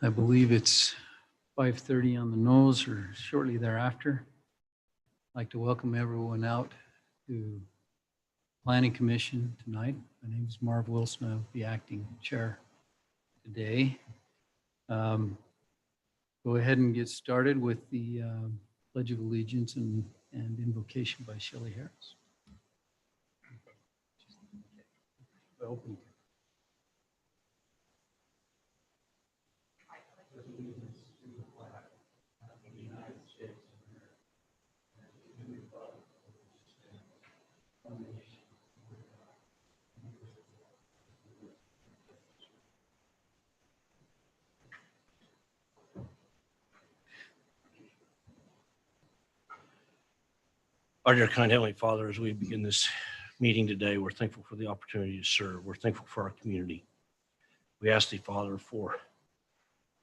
I believe it's 5:30 on the nose or shortly thereafter. I'd like to welcome everyone out to Planning Commission tonight. My name is Marv Wilson. I'll be acting chair today. Go ahead and get started with the Pledge of Allegiance and invocation by Shelley Harris. Open. Our dear kind Heavenly Father, as we begin this meeting today, we're thankful for the opportunity to serve. We're thankful for our community. We ask Thee, Father, for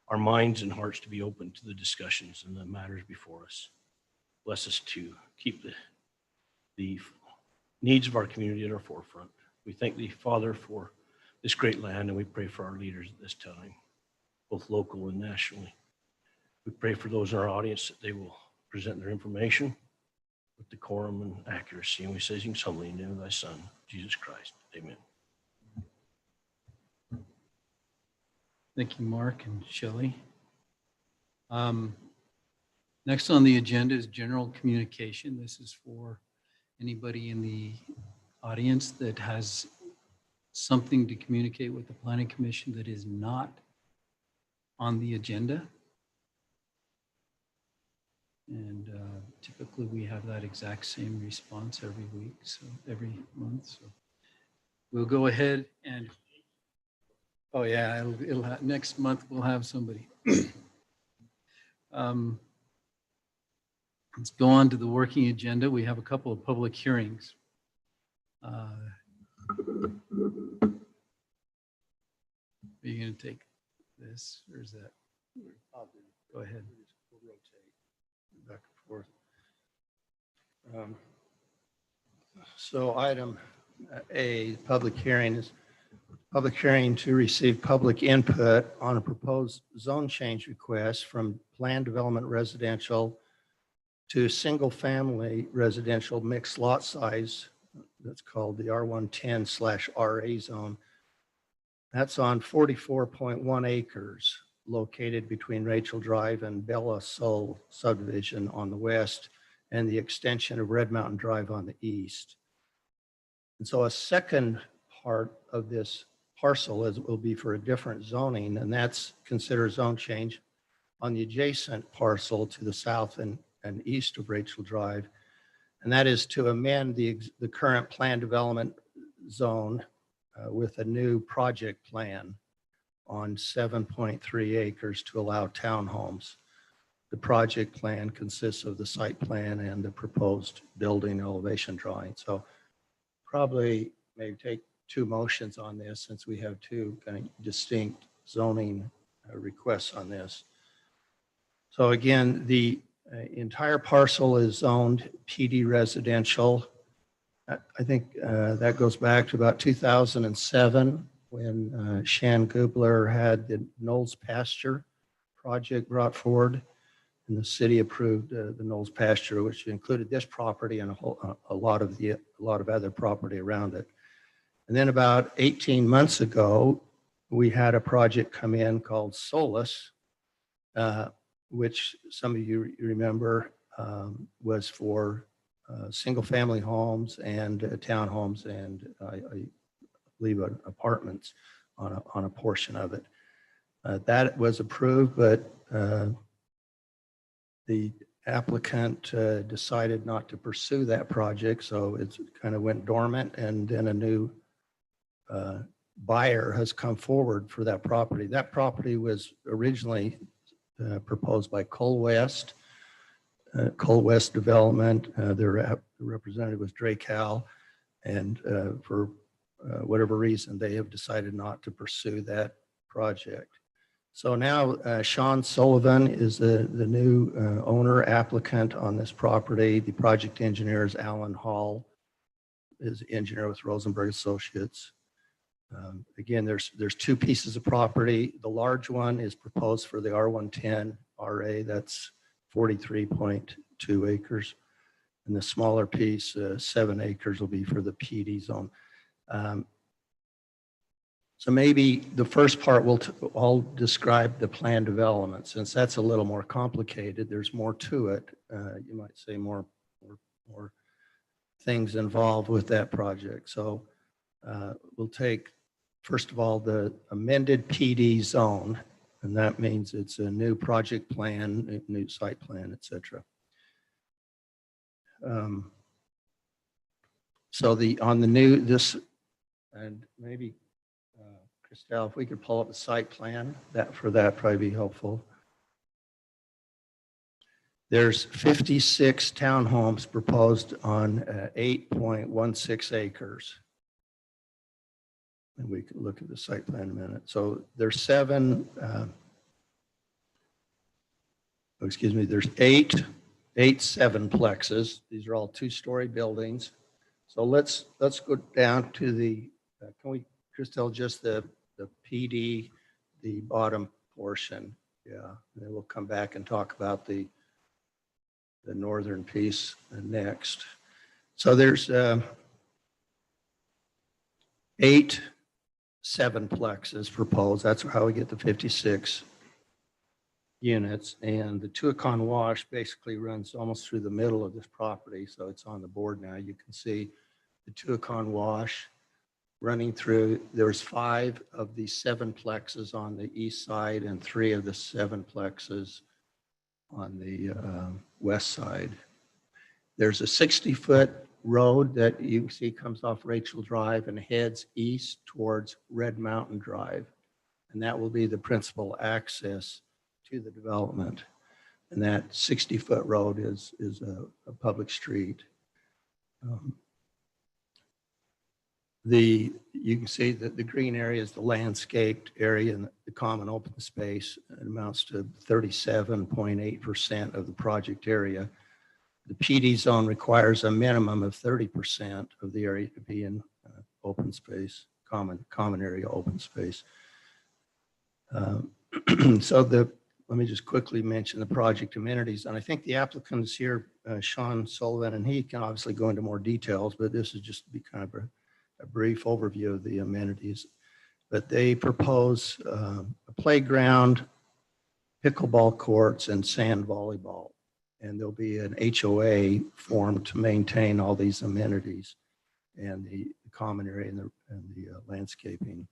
our minds and hearts to be open to the discussions and the matters before us. Bless us to keep the needs of our community at our forefront. We thank Thee, Father, for this great land, and we pray for our leaders at this time, both local and nationally. We pray for those in our audience that they will present their information with decorum and accuracy. And we say things humbly in the name of Thy Son, Jesus Christ. Amen. Thank you, Mark and Shelley. Next on the agenda is general communication. This is for anybody in the audience that has something to communicate with the Planning Commission that is not on the agenda. And typically we have that exact same response every week, so every month. So we'll go ahead and, oh yeah, next month we'll have somebody. Let's go on to the working agenda. We have a couple of public hearings. Are you going to take this, or is that? Go ahead. Back and forth. So item A, public hearing is public hearing to receive public input on a proposed zone change request from planned development residential to single family residential mixed lot size. That's called the R110/RA zone. That's on 44.1 acres located between Rachel Drive and Bella Soul subdivision on the west and the extension of Red Mountain Drive on the east. And so a second part of this parcel will be for a different zoning, and that's considered zone change on the adjacent parcel to the south and east of Rachel Drive. And that is to amend the current plan development zone with a new project plan on 7.3 acres to allow townhomes. The project plan consists of the site plan and the proposed building elevation drawing. So probably maybe take two motions on this since we have two kind of distinct zoning requests on this. So again, the entire parcel is zoned PD residential. I think that goes back to about 2007 when Shan Gubler had the Knowles Pasture project brought forward, and the city approved the Knowles Pasture, which included this property and a lot of other property around it. And then about 18 months ago, we had a project come in called Solus, which some of you remember was for single-family homes and townhomes and I believe apartments on a portion of it. That was approved, but the applicant decided not to pursue that project, so it kind of went dormant, and then a new buyer has come forward for that property. That property was originally proposed by Coal West Development. Their representative was Drake Howell, and for whatever reason, they have decided not to pursue that project. So now Sean Sullivan is the new owner applicant on this property. The project engineer is Alan Hall, is engineer with Rosenberg Associates. Again, there's two pieces of property. The large one is proposed for the R110 RA, that's 43.2 acres. And the smaller piece, 7 acres, will be for the PD zone. So maybe the first part I'll describe the plan development. Since that's a little more complicated, there's more to it. You might say more things involved with that project. So we'll take, first of all, the amended PD zone, and that means it's a new project plan, a new site plan, et cetera. So on the new, and maybe Christelle, if we could pull up the site plan, that probably be helpful. There's 56 townhomes proposed on 8.16 acres. And we can look at the site plan in a minute. So there's there's eight 7-plexes. These are all 2-story buildings. So let's go down to the, can we, Christelle, just the PD, the bottom portion. Yeah, and then we'll come back and talk about the northern piece next. So there's 8 7-plexes proposed. That's how we get the 56 units. And the Tuacahn Wash basically runs almost through the middle of this property. So it's on the board now. You can see the Tuacahn Wash running through. There's 5 of the 7-plexes on the east side and 3 of the 7-plexes on the west side. There's a 60-foot road that you can see comes off Rachel Drive and heads east towards Red Mountain Drive. And that will be the principal access to the development. And that 60-foot road is a public street. You can see that the green area is the landscaped area and the common open space. It amounts to 37.8% of the project area. The PD zone requires a minimum of 30% of the area to be in open space, common area open space. So let me just quickly mention the project amenities. And I think the applicant is here, Sean Sullivan, and he can obviously go into more details, but this is just to be kind of a brief overview of the amenities. But they propose a playground, pickleball courts, and sand volleyball. And there'll be an HOA formed to maintain all these amenities and the common area and the landscaping.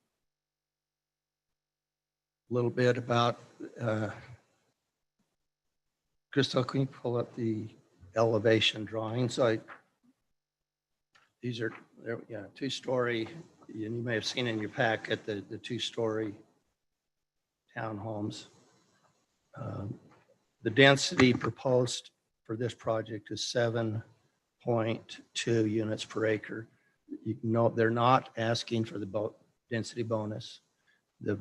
A little bit about, Crystal, can you pull up the elevation drawings? These are, yeah, 2-story, and you may have seen in your packet the 2-story townhomes. The density proposed for this project is 7.2 units per acre. You can note they're not asking for the density bonus. The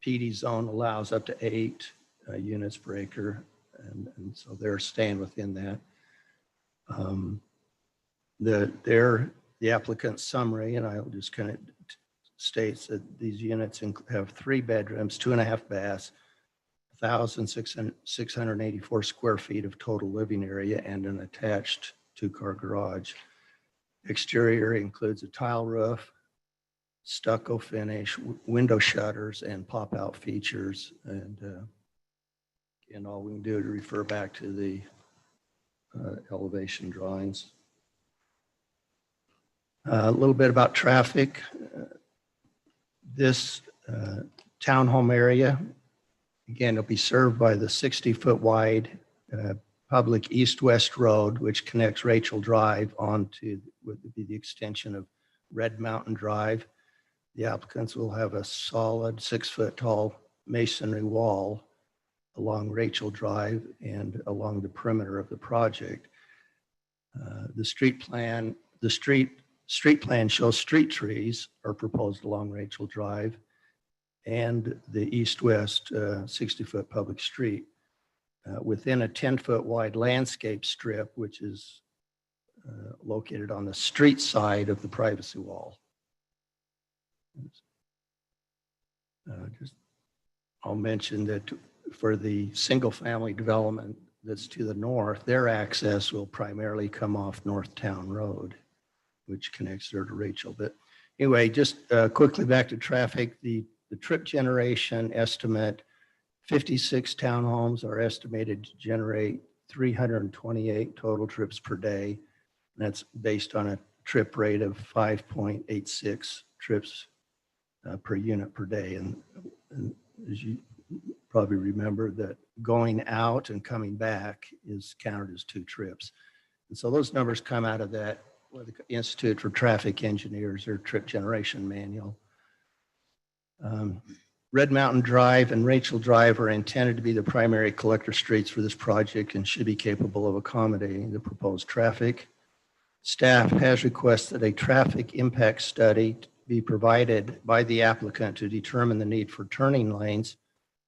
PD zone allows up to 8 units per acre, and so they're staying within that. The applicant's summary, and I'll just kind of states that these units have 3 bedrooms, 2.5 baths, 1,684 square feet of total living area, and an attached 2-car garage. Exterior includes a tile roof, stucco finish, window shutters, and pop-out features. And all we can do is refer back to the elevation drawings. A little bit about traffic. This townhome area, again, it'll be served by the 60-foot wide public east-west road, which connects Rachel Drive onto what would be the extension of Red Mountain Drive. The applicants will have a solid 6-foot tall masonry wall along Rachel Drive and along the perimeter of the project. The street plan shows street trees are proposed along Rachel Drive and the east-west 60-foot public street within a 10-foot wide landscape strip, which is located on the street side of the privacy wall. Just, I'll mention that for the single-family development that's to the north, their access will primarily come off North Town Road, which connects there to Rachel. But anyway, just quickly back to traffic, the trip generation estimate, 56 townhomes are estimated to generate 328 total trips per day. And that's based on a trip rate of 5.86 trips per unit per day. And as you probably remember, that going out and coming back is counted as 2 trips. And so those numbers come out of that, the Institute for Traffic Engineers, or trip generation manual. Red Mountain Drive and Rachel Drive are intended to be the primary collector streets for this project and should be capable of accommodating the proposed traffic. Staff has requested a traffic impact study be provided by the applicant to determine the need for turning lanes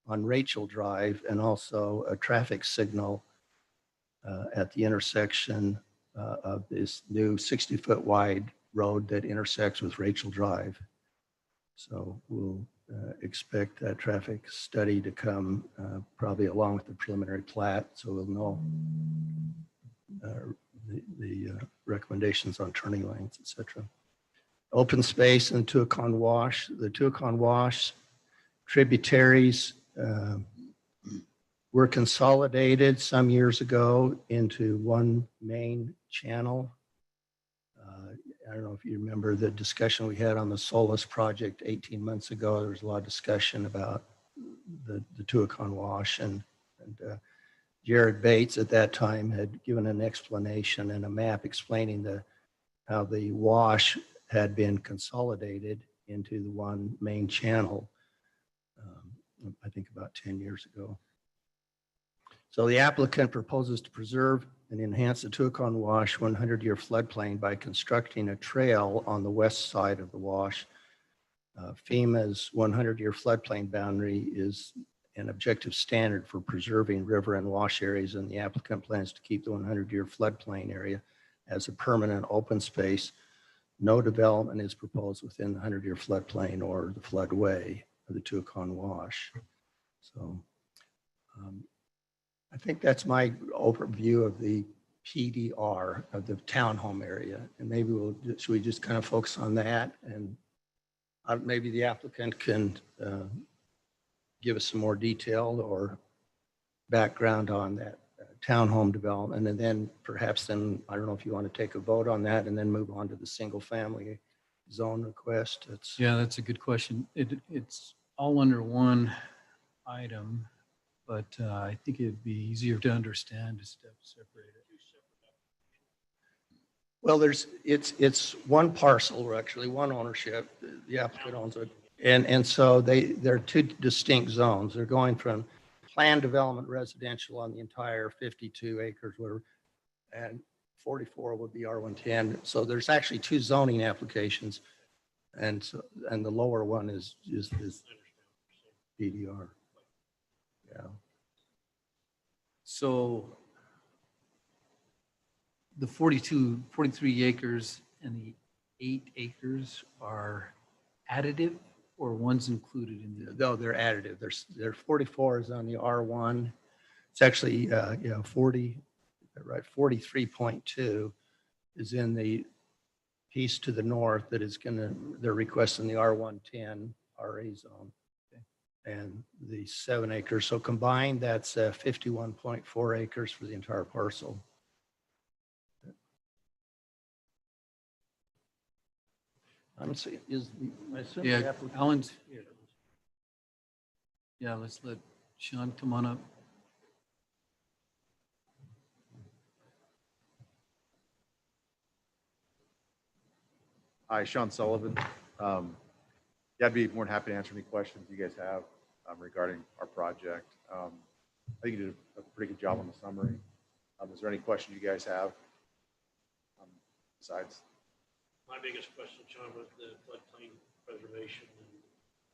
on Rachel Drive and also a traffic signal at the intersection of this new 60-foot wide road that intersects with Rachel Drive. So we'll expect that traffic study to come probably along with the preliminary plat, so we'll know the recommendations on turning lanes, etc. Open space and Tuacahn Wash. The Tuacahn Wash tributaries were consolidated some years ago into one main channel. I don't know if you remember the discussion we had on the Solus project 18 months ago. There was a lot of discussion about the Tuacahn Wash, and Jared Bates at that time had given an explanation and a map explaining how the wash had been consolidated into the one main channel, I think about 10 years ago. So the applicant proposes to preserve and enhance the Tuacahn Wash 100-year floodplain by constructing a trail on the west side of the wash. FEMA's 100-year floodplain boundary is an objective standard for preserving river and wash areas, and the applicant plans to keep the 100-year floodplain area as a permanent open space. No development is proposed within the 100-year floodplain or the floodway of the Tuacahn Wash. So I think that's my overview of the PDR of the townhome area. And maybe should we just kind of focus on that? And maybe the applicant can give us some more detail or background on that townhome development. And then perhaps I don't know if you want to take a vote on that and then move on to the single family zone request. Yeah, that's a good question. It's all under one item, but I think it'd be easier to understand to separate it. Well, it's one parcel, or actually one ownership. The applicant owns it. And so they're 2 distinct zones. They're going from planned development residential on the entire 52 acres, and 44 would be R110. So there's actually 2 zoning applications, and the lower one is PDR. Yeah. So the 43 acres and the 8 acres are additive, or one's included in the? No, they're additive. There's 44 is on the R1. It's actually 40, right? 43.2 is in the piece to the north that is they're requesting the R110 RA zone. Okay. And the 7 acres. So combined, that's 51.4 acres for the entire parcel. I'm saying, Yeah, Alan's here. Yeah, let's let Sean come on up. Hi, Sean Sullivan. Yeah, I'd be more than happy to answer any questions you guys have regarding our project. I think you did a pretty good job on the summary. Is there any questions you guys have besides? My biggest question, Sean, was the floodplain preservation and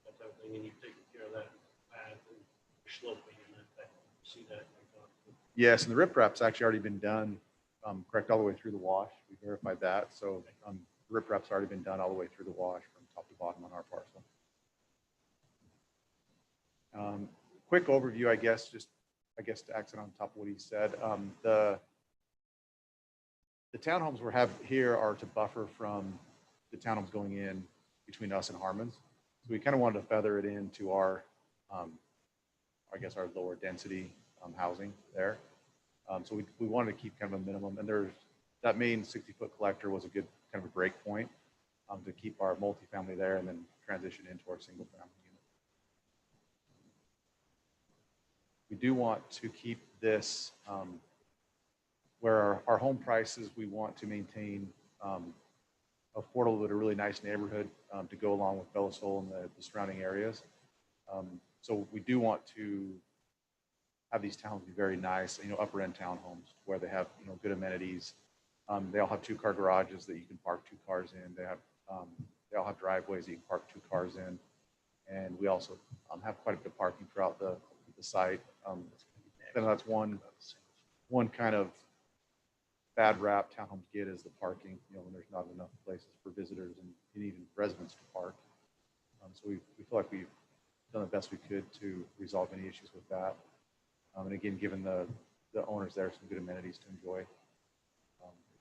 that type of thing, and you've taken care of that path and sloping and that. See that? Yes, and the riprap's actually already been done, correct, all the way through the wash. We verified that. So the riprap's already been done all the way through the wash from top to bottom on our parcel. Quick overview, I guess, to accent on top of what he said. The townhomes we have here are to buffer from the townhomes going in between us and Harmon's. So we kind of wanted to feather it into our, I guess, our lower density housing there. So we wanted to keep kind of a minimum, and that main 60-foot collector was a good kind of a break point to keep our multifamily there and then transition into our single family unit. We do want to keep this where our home prices, we want to maintain affordable but a really nice neighborhood to go along with Bellasol and the surrounding areas. So we do want to have these towns be very nice, upper end townhomes where they have, good amenities. They all have 2-car garages that you can park 2 cars in. They all have driveways that you can park 2 cars in. And we also have quite a bit of parking throughout the site. Then that's one kind of bad rap townhomes get is the parking, when there's not enough places for visitors and even residents to park. So we feel like we've done the best we could to resolve any issues with that. And again, given the owners there some good amenities to enjoy.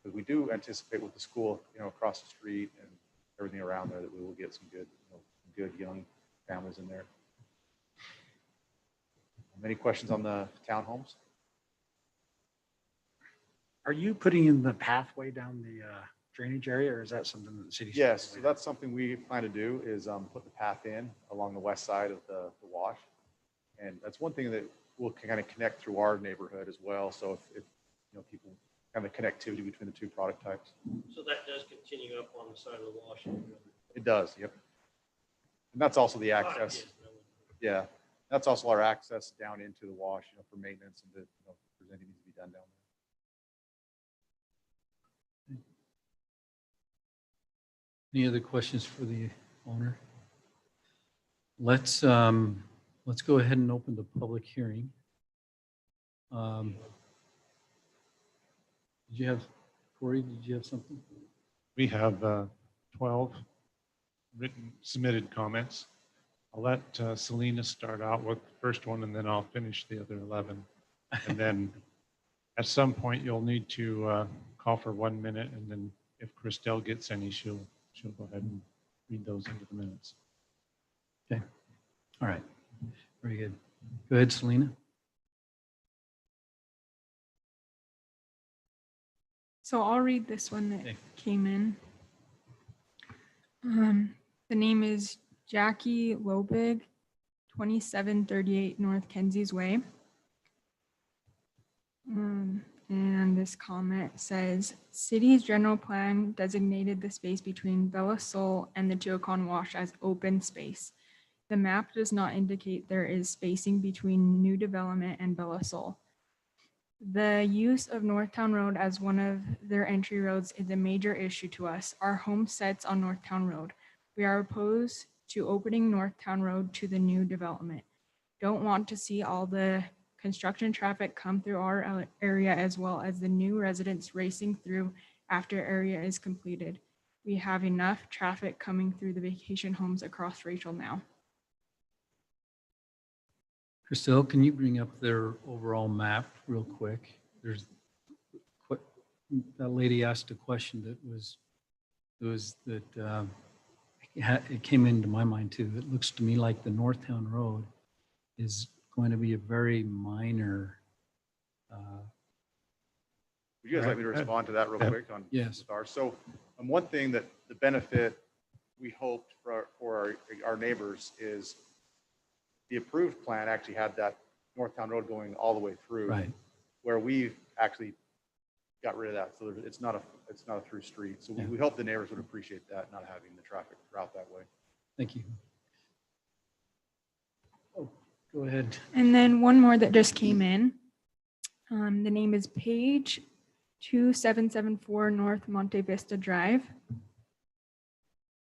Because we do anticipate with the school, across the street and everything around there that we will get some good young families in there. Any questions on the townhomes? Are you putting in the pathway down the drainage area, or is that something that the city's? Yes, so that's something we plan to do is put the path in along the west side of the wash. And that's one thing that will kind of connect through our neighborhood as well. So if people kind of connectivity between the 2 product types. So that does continue up on the side of the wash. It does, yep. And that's also the access. Yeah, that's also our access down into the wash, for maintenance and if there's anything needs to be done down there. Any other questions for the owner? Let's go ahead and open the public hearing. Did you have, Corey, did you have something? We have 12 submitted comments. I'll let Selena start out with the first one, and then I'll finish the other 11. And then at some point, you'll need to call for 1 minute, and then if Christelle gets any, she'll go ahead and read those into the minutes. Okay. All right. Very good. Go ahead, Selena. So I'll read this one that Okay. came in. The name is Jackie Lobig, 2738 North Kenzie's Way. And this comment says, city's general plan designated the space between Bellasol and the Teocon Wash as open space. The map does not indicate there is spacing between new development and Bellasol. The use of Northtown Road as one of their entry roads is a major issue to us. Our home sits on Northtown Road. We are opposed to opening Northtown Road to the new development. Don't want to see all the construction traffic come through our area as well as the new residents racing through after area is completed. We have enough traffic coming through the vacation homes across Rachel now. Christelle, can you bring up their overall map real quick? That lady asked a question it came into my mind too. It looks to me like the Northtown Road is going to be a very minor. Would you guys like me to respond to that real quick on Yes. stars? So one thing that the benefit we hoped for our neighbors is the approved plan actually had that Northtown Road going all the way through. Right. Where we've actually got rid of that. So it's not a through street. So Yeah. we hope the neighbors would appreciate that, not having the traffic route that way. Thank you. Oh, go ahead. And then one more that just came in. The name is Paige 2774 North Monte Vista Drive.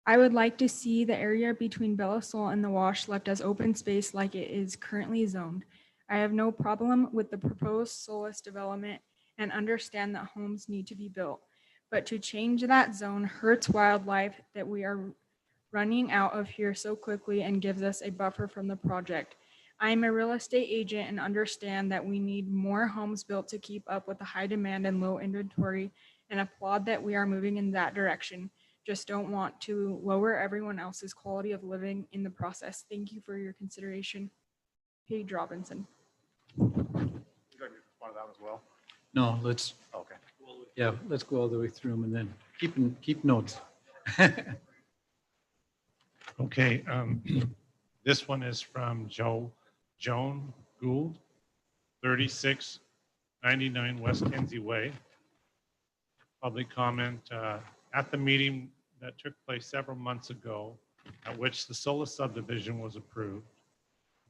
I would like to see the area between Bellasol and the Wash left as open space like it is currently zoned. I have no problem with the proposed Solis development and understand that homes need to be built. But to change that zone hurts wildlife that we are running out of here so quickly and gives us a buffer from the project. I am a real estate agent and understand that we need more homes built to keep up with the high demand and low inventory, and applaud that we are moving in that direction. Just don't want to lower everyone else's quality of living in the process. Thank you for your consideration. Paige Robinson. You got to respond to that as well? No, let's, Okay. yeah, let's go all the way through them and then keep notes. Okay, this one is from Joan Gould, 3699 West Kenzie Way. Public comment at the meeting that took place several months ago, at which the Sola subdivision was approved.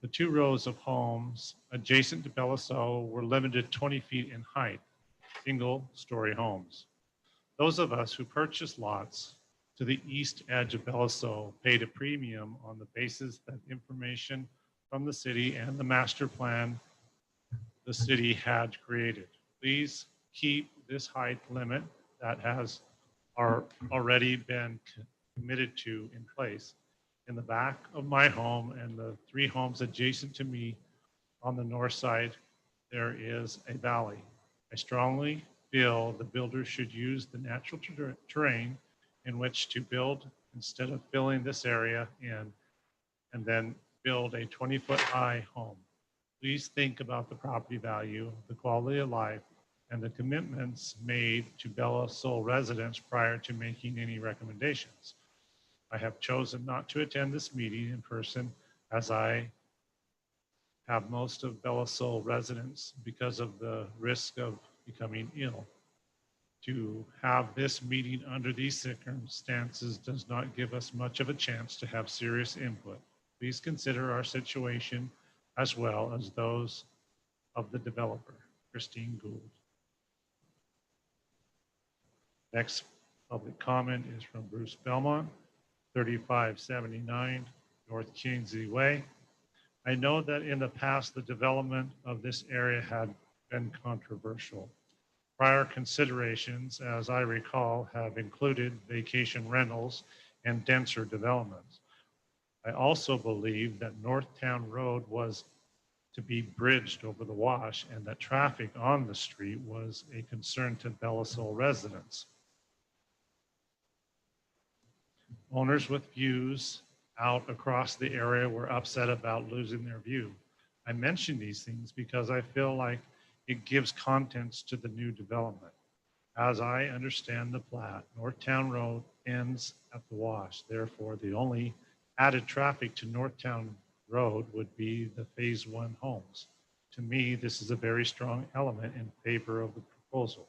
The 2 rows of homes adjacent to Belisol were limited 20 feet in height, single-story homes. Those of us who purchased lots to the east edge of Belisol paid a premium on the basis that information from the city and the master plan the city had created. Please keep this height limit that has already been committed to in place. In the back of my home and the 3 homes adjacent to me on the north side, there is a valley. I strongly feel the builders should use the natural terrain in which to build instead of filling this area in and then build a 20-foot high home. Please think about the property value, the quality of life, and the commitments made to Belisol residents prior to making any recommendations. I have chosen not to attend this meeting in person as I have most of Belisol residents because of the risk of becoming ill. To have this meeting under these circumstances does not give us much of a chance to have serious input. Please consider our situation as well as those of the developer, Christine Gould. Next public comment is from Bruce Belmont, 3579 North Kingsey Way. I know that in the past, the development of this area had been controversial. Prior considerations, as I recall, have included vacation rentals and denser developments. I also believe that Northtown Road was to be bridged over the wash and that traffic on the street was a concern to Belisol residents. Owners with views out across the area were upset about losing their view. I mention these things because I feel like it gives contents to the new development. As I understand the plat, Northtown Road ends at the wash. Therefore, the only added traffic to Northtown Road would be the phase 1 homes. To me, this is a very strong element in favor of the proposal.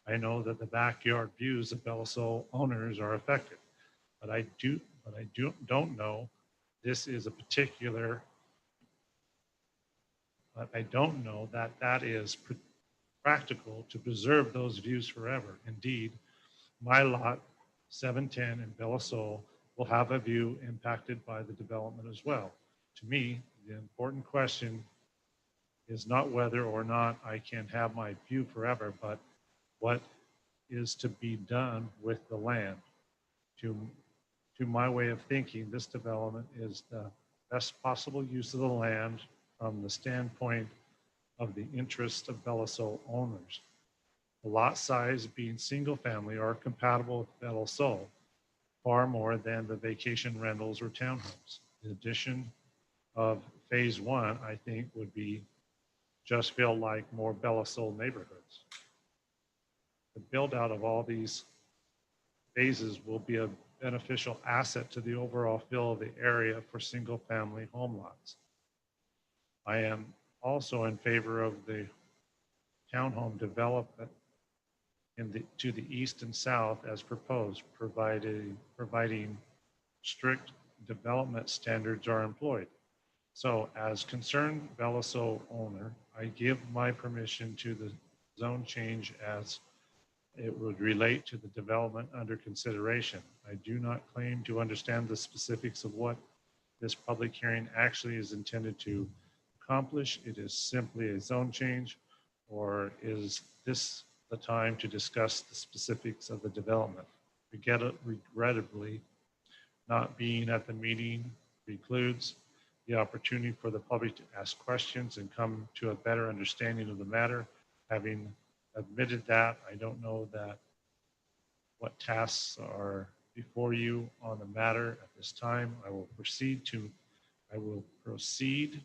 I know that the backyard views of Belisol owners are affected, but I don't know this is a particular, but I don't know that that is practical to preserve those views forever. Indeed, my lot 710 in Belisol will have a view impacted by the development as well. To me, the important question is not whether or not I can have my view forever, but what is to be done with the land. To my way of thinking, this development is the best possible use of the land from the standpoint of the interest of Belisol owners. The lot size being single family are compatible with Belisol far more than the vacation rentals or townhomes. The addition of phase 1, I think, would be just feel like more Belisol neighborhoods. The build out of all these phases will be a beneficial asset to the overall feel of the area for single family home lots. I am also in favor of the townhome development to the east and south as proposed, providing strict development standards are employed. So as concerned Belisol owner, I give my permission to the zone change as it would relate to the development under consideration. I do not claim to understand the specifics of what this public hearing actually is intended to accomplish. It is simply a zone change, or is this the time to discuss the specifics of the development? Regrettably, Not being at the meeting precludes the opportunity for the public to ask questions and come to a better understanding of the matter. Having admitted that, I don't know that what tasks are before you on the matter at this time. I will proceed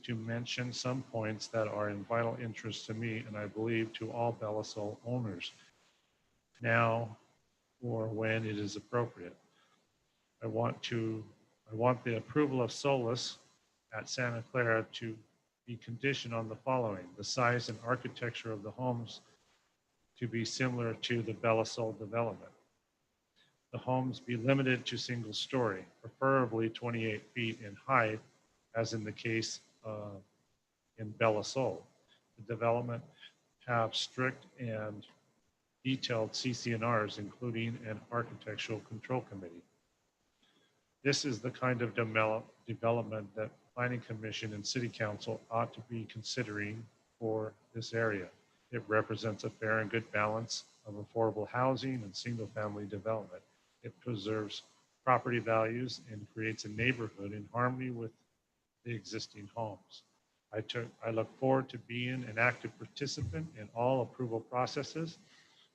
to mention some points that are in vital interest to me and I believe to all Belisol owners now or when it is appropriate. I want the approval of Solus at Santa Clara to be conditioned on the following: the size and architecture of the homes to be similar to the Belisol development. The homes be limited to single story, preferably 28 feet in height, as in the case in Belisol. The development have strict and detailed CC&Rs, including an architectural control committee. This is the kind of development that Planning Commission and City Council ought to be considering for this area. It represents a fair and good balance of affordable housing and single-family development. It preserves property values and creates a neighborhood in harmony with the existing homes. I look forward to being an active participant in all approval processes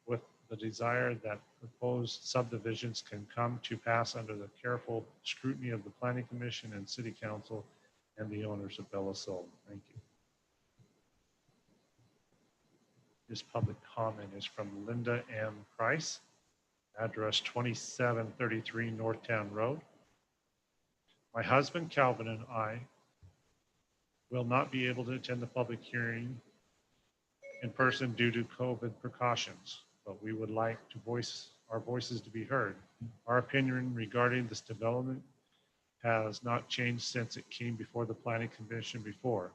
with the desire that proposed subdivisions can come to pass under the careful scrutiny of the Planning Commission and City Council and the owners of Belisol. Thank you. This public comment is from Linda M. Price, address 2733 Northtown Road. My husband Calvin and I will not be able to attend the public hearing in person due to COVID precautions, but we would like to voice our voices to be heard. Our opinion regarding this development has not changed since it came before the Planning Commission before.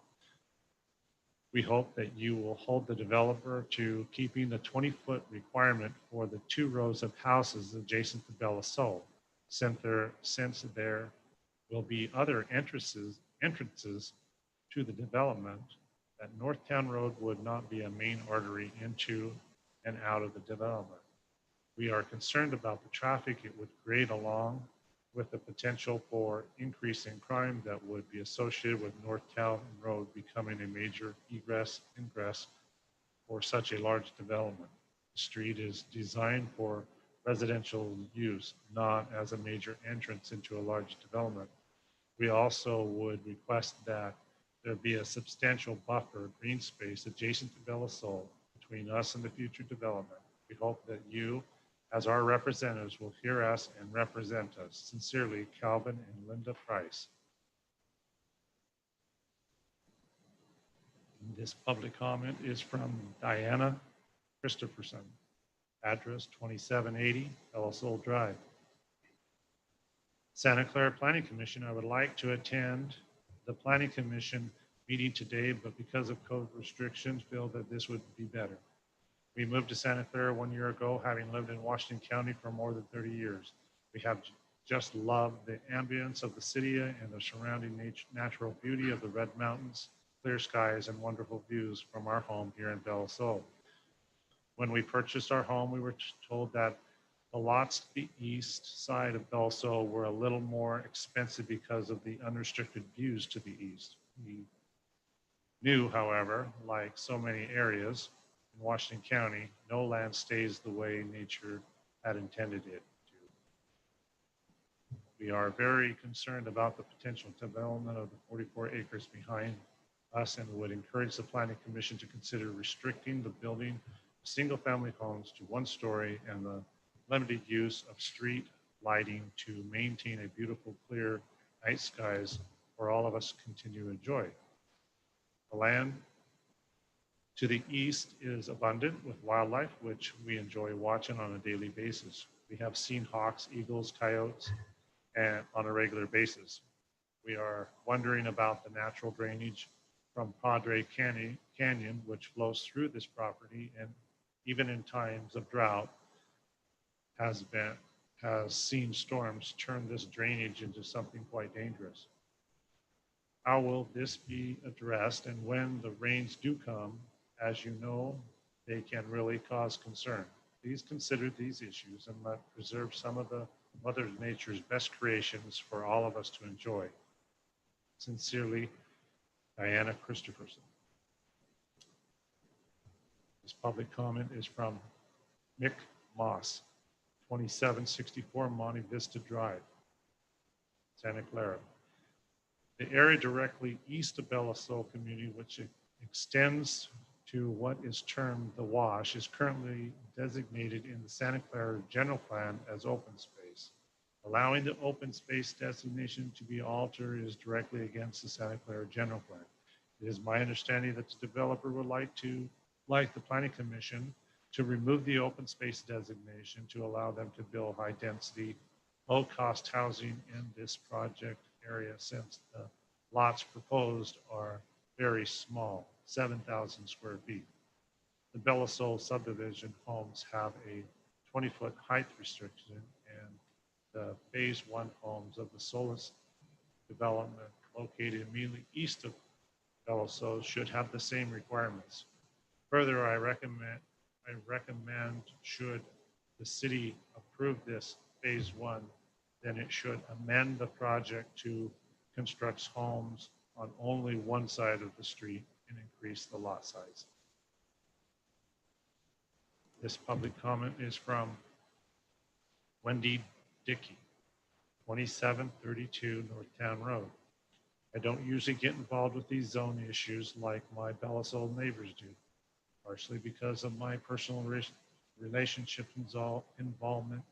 We hope that you will hold the developer to keeping the 20-foot requirement for the 2 rows of houses adjacent to Belisol, since there will be other entrances to the development, that Northtown Road would not be a main artery into and out of the development. We are concerned about the traffic it would create along with the potential for increase in crime that would be associated with Northtown Road becoming a major egress for such a large development. The street is designed for residential use, not as a major entrance into a large development. We also would request that there be a substantial buffer green space adjacent to Belisol between us and the future development. We hope that you, as our representatives, will hear us and represent us. Sincerely, Calvin and Linda Price. This public comment is from Diana Christopherson, address 2780 Belisol Drive. Santa Clara Planning Commission, I would like to attend the Planning Commission meeting today, but because of COVID restrictions, feel that this would be better. We moved to Santa Clara 1 year ago, having lived in Washington County for more than 30 years. We have just loved the ambience of the city and the surrounding natural beauty of the Red Mountains, clear skies, and wonderful views from our home here in Belisol. When we purchased our home, we were told that the lots to the east side of Belisol were a little more expensive because of the unrestricted views to the east. We knew, however, like so many areas in Washington County, no land stays the way nature had intended it to. We are very concerned about the potential development of the 44 acres behind us and would encourage the Planning Commission to consider restricting the building of single-family homes to 1 story and the limited use of street lighting to maintain a beautiful, clear night skies for all of us to continue to enjoy. The land to the east is abundant with wildlife, which we enjoy watching on a daily basis. We have seen hawks, eagles, coyotes, and on a regular basis. We are wondering about the natural drainage from Padre Canyon, which flows through this property, and even in times of drought, has seen storms turn this drainage into something quite dangerous. How will this be addressed? And when the rains do come, as you know, they can really cause concern. Please consider these issues and let preserve some of the Mother Nature's best creations for all of us to enjoy. Sincerely, Diana Christopherson. This public comment is from Mick Moss, 2764 Monte Vista Drive, Santa Clara. The area directly east of Bella Sol community, which extends to what is termed the Wash, is currently designated in the Santa Clara General Plan as open space. Allowing the open space designation to be altered is directly against the Santa Clara General Plan. It is my understanding that the developer would like the Planning Commission, to remove the open space designation to allow them to build high density, low cost housing in this project area, since the lots proposed are very small, 7,000 square feet. The Bella Sol subdivision homes have a 20-foot height restriction, and the phase 1 homes of the Solis development located immediately east of Bella Sol should have the same requirements. Further, I recommend should the city approve this phase 1, then it should amend the project to construct homes on only one side of the street and increase the lot size. This public comment is from Wendy Dickey, 2732 Northtown Road. I don't usually get involved with these zone issues like my Bella Sol neighbors do, partially because of my personal relationship involvement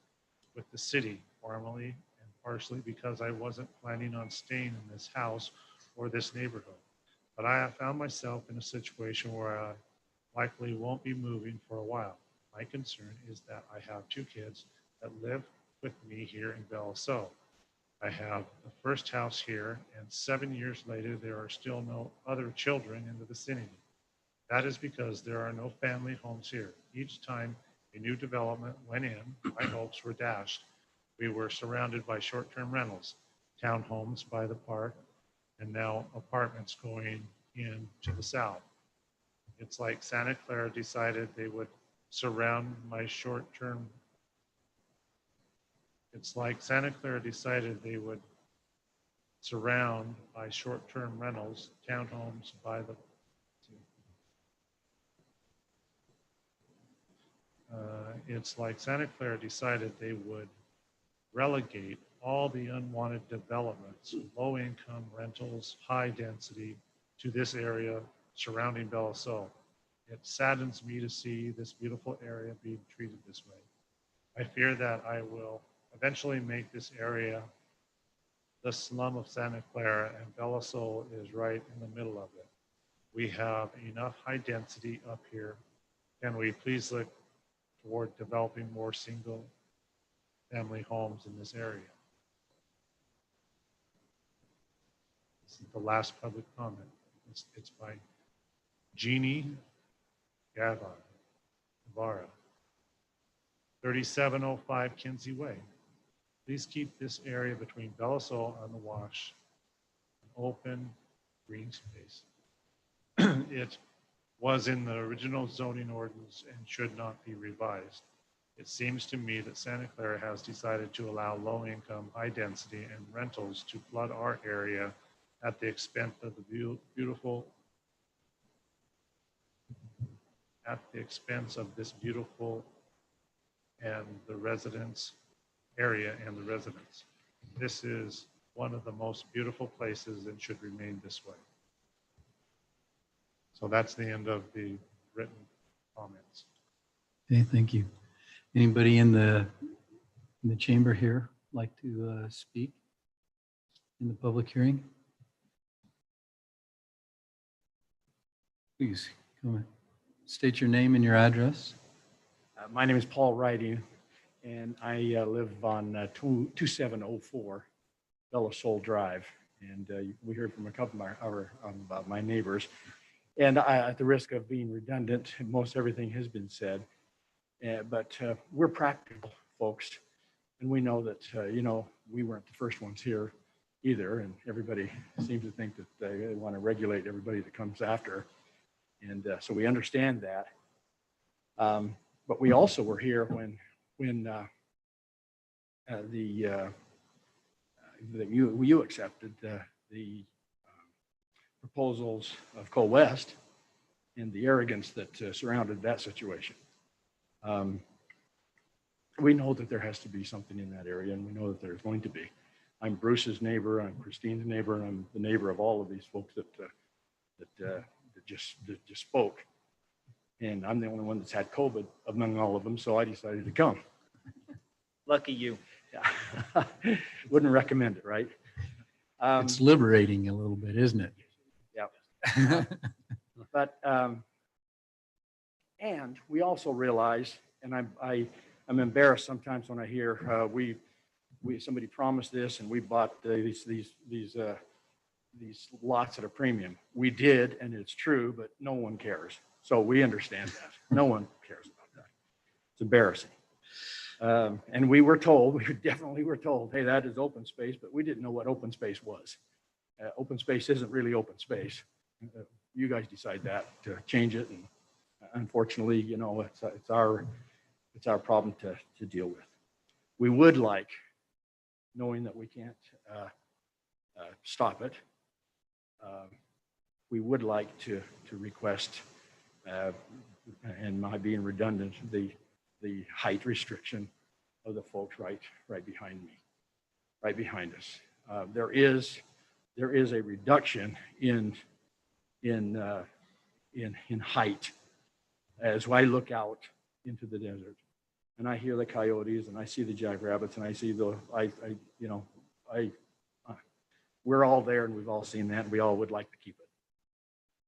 with the city formally, and partially because I wasn't planning on staying in this house or this neighborhood. But I have found myself in a situation where I likely won't be moving for a while. My concern is that I have 2 kids that live with me here in Bella Sol. I have the first house here, and 7 years later, there are still no other children in the vicinity. That is because there are no family homes here. Each time a new development went in, my hopes were dashed. We were surrounded by short-term rentals, townhomes by the park, and now apartments going in to the south. It's like Santa Clara decided they would surround my short-term. It's like Santa Clara decided they would surround by short-term rentals, townhomes by the it's like Santa Clara decided they would relegate all the unwanted developments, low-income rentals, high density, to this area surrounding Bella Sol. It saddens me to see this beautiful area being treated this way. I fear that I will eventually make this area the slum of Santa Clara, and Bella Sol is right in the middle of it. We have enough high density up here. Can we please look toward developing more single family homes in this area? This is the last public comment. It's by Jeannie Guevara, 3705 Kinsey Way. Please keep this area between Bella Sol and the Wash an open green space. It was in the original zoning ordinance and should not be revised. It seems to me that Santa Clara has decided to allow low income, high density and rentals to flood our area at the expense of the this beautiful and the residents area and the residents. This is one of the most beautiful places and should remain this way. So that's the end of the written comments. Okay, thank you. Anybody in the chamber here like to speak in the public hearing? Please come and state your name and your address. My name is Paul Riding, and I live on 2704 Bella Sol Drive. And we heard from a couple of my neighbors. And at the risk of being redundant, most everything has been said. But we're practical folks, and we know that, we weren't the first ones here either. And everybody seems to think that they want to regulate everybody that comes after. And so we understand that. But we also were here when that you accepted the proposals of Co-West and the arrogance that surrounded that situation. We know that there has to be something in that area, and we know that there's going to be. I'm Bruce's neighbor, I'm Christine's neighbor, and I'm the neighbor of all of these folks that just spoke. And I'm the only one that's had COVID among all of them, so I decided to come. Lucky you. Yeah. Wouldn't recommend it, right? It's liberating a little bit, isn't it? Yeah. But and we also realize, and I'm embarrassed sometimes when I hear somebody promised this and we bought these lots at a premium. We did, and it's true, but no one cares. So we understand that. No one cares about that. It's embarrassing. And we definitely were told, hey, that is open space, but we didn't know what open space was. Open space isn't really open space. You guys decide that to change it, and unfortunately, you know, it's our problem to deal with. We would like, knowing that we can't stop it, we would like to request, and my being redundant, the height restriction of the folks right behind me, right behind us. There is a reduction in height as I look out into the desert, and I hear the coyotes, and I see the jackrabbits, and I see we're all there, and we've all seen that, and we all would like to keep it.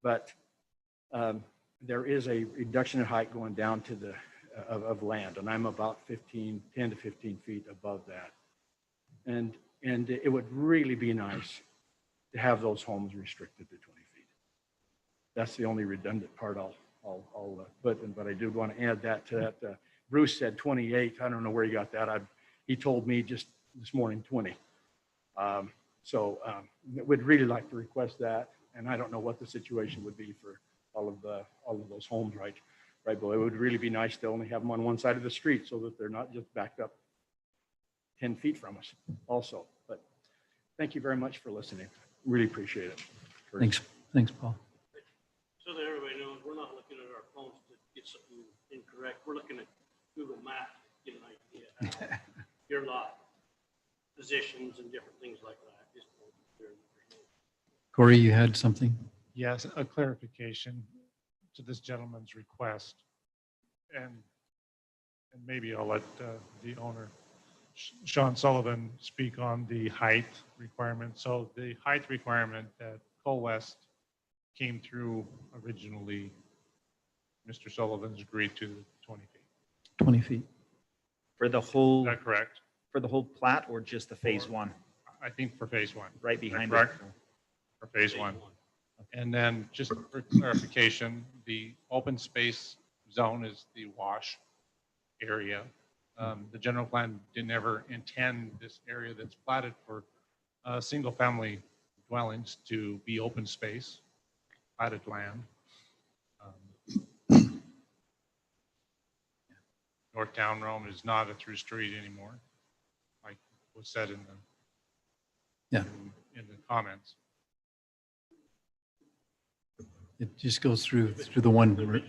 But there is a reduction in height going down to the of land, and I'm about 10 to 15 feet above that. And it would really be nice to have those homes restricted to 20 feet. That's the only redundant part I'll put in, but I do want to add that to that. Bruce said 28. I don't know where he got that. He told me just this morning 20. We'd really like to request that, and I don't know what the situation would be for all of those homes right below. It would really be nice to only have them on one side of the street so that they're not just backed up 10 feet from us also. But thank you very much for listening. Really appreciate it. Thanks, Paul. So that everybody knows, we're not looking at our phones to get something incorrect. We're looking at Google Maps to get an idea of your lot, positions, and different things like that. Just Corey, you had something? Yes, a clarification to this gentleman's request. And maybe I'll let the owner, Sean Sullivan, speak on the height requirement. So the height requirement that Co-West came through originally, Mr. Sullivan's agreed to 20 feet. 20 feet. For the Is whole, that correct? for the whole plat or just the phase one? I think for phase one. Right Is that behind it. correct? For phase one. And then just for clarification, the open space zone is the wash area. The general plan didn't ever intend this area that's platted for single family dwellings to be open space, platted land. North Town Rome is not a through street anymore, like was said in the comments. It just goes through the one road.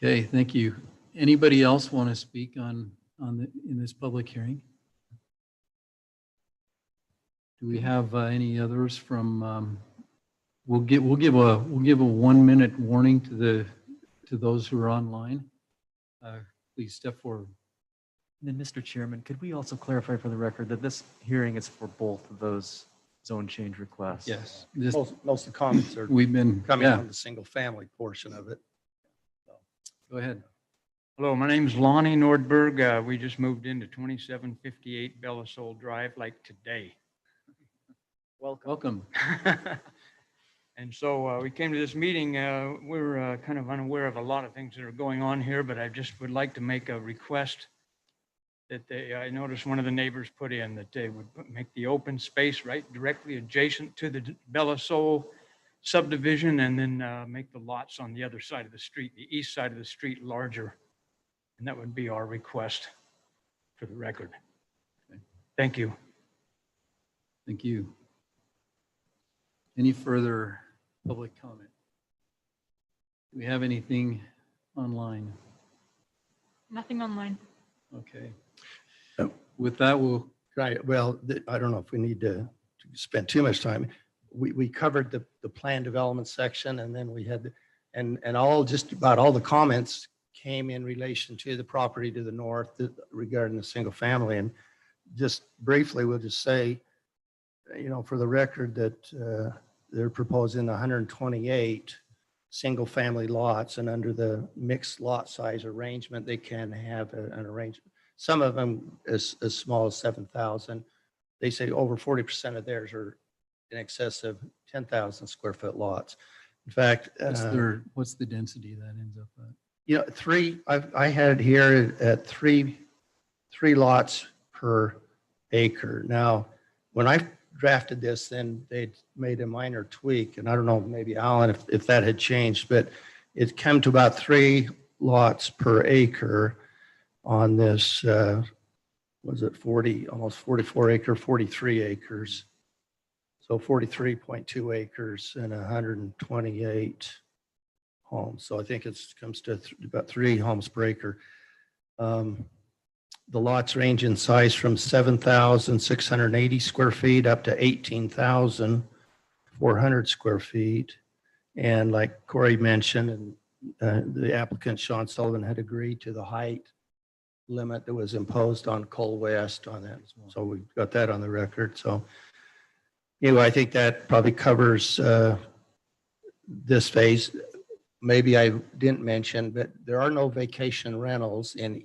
Okay, thank you. Anybody else want to speak in this public hearing? Do we have any others from? We'll give a 1 minute warning to those who are online. Please step forward. And then, Mr. Chairman, could we also clarify for the record that this hearing is for both of those zone change requests? Yes, Most of the comments are we've been coming on the single family portion of it. Go ahead. Hello, my name is Lonnie Nordberg. We just moved into 2758 Bellasol Drive like today. Welcome. And so we came to this meeting. We're kind of unaware of a lot of things that are going on here, but I just would like to make a request that I noticed one of the neighbors put in that they would make the open space right directly adjacent to the Bellasol subdivision, and then make the lots on the other side of the street, the east side of the street, larger. And that would be our request for the record. Okay. Thank you. Thank you. Any further public comment? Do we have anything online? Nothing online. Okay. Oh. With that, we'll, Right, well, I don't know if we need to spend too much time. We covered the plan development section, and then we had, and just about all the comments came in relation to the property to the north regarding the single family. And just briefly, we'll just say, for the record, that they're proposing 128 single family lots, and under the mixed lot size arrangement, they can have an arrangement. Some of them as small as 7,000. They say over 40% of theirs are in excess of 10,000 square foot lots. In fact, what's the density that ends up at? three, I had it here at three lots per acre. Now, when I drafted this, then they made a minor tweak, and I don't know, maybe Alan, if that had changed, but it came to about 3 lots per acre on this, was it 40, almost 44 acre, 43 acres. So 43.2 acres and 128 homes. So I think it comes to about 3 homes per acre. The lots range in size from 7,680 square feet up to 18,400 square feet. And like Corey mentioned, and the applicant Sean Sullivan had agreed to the height limit that was imposed on Cole West on that. So we got that on the record. So anyway, I think that probably covers this phase. Maybe I didn't mention, but there are no vacation rentals in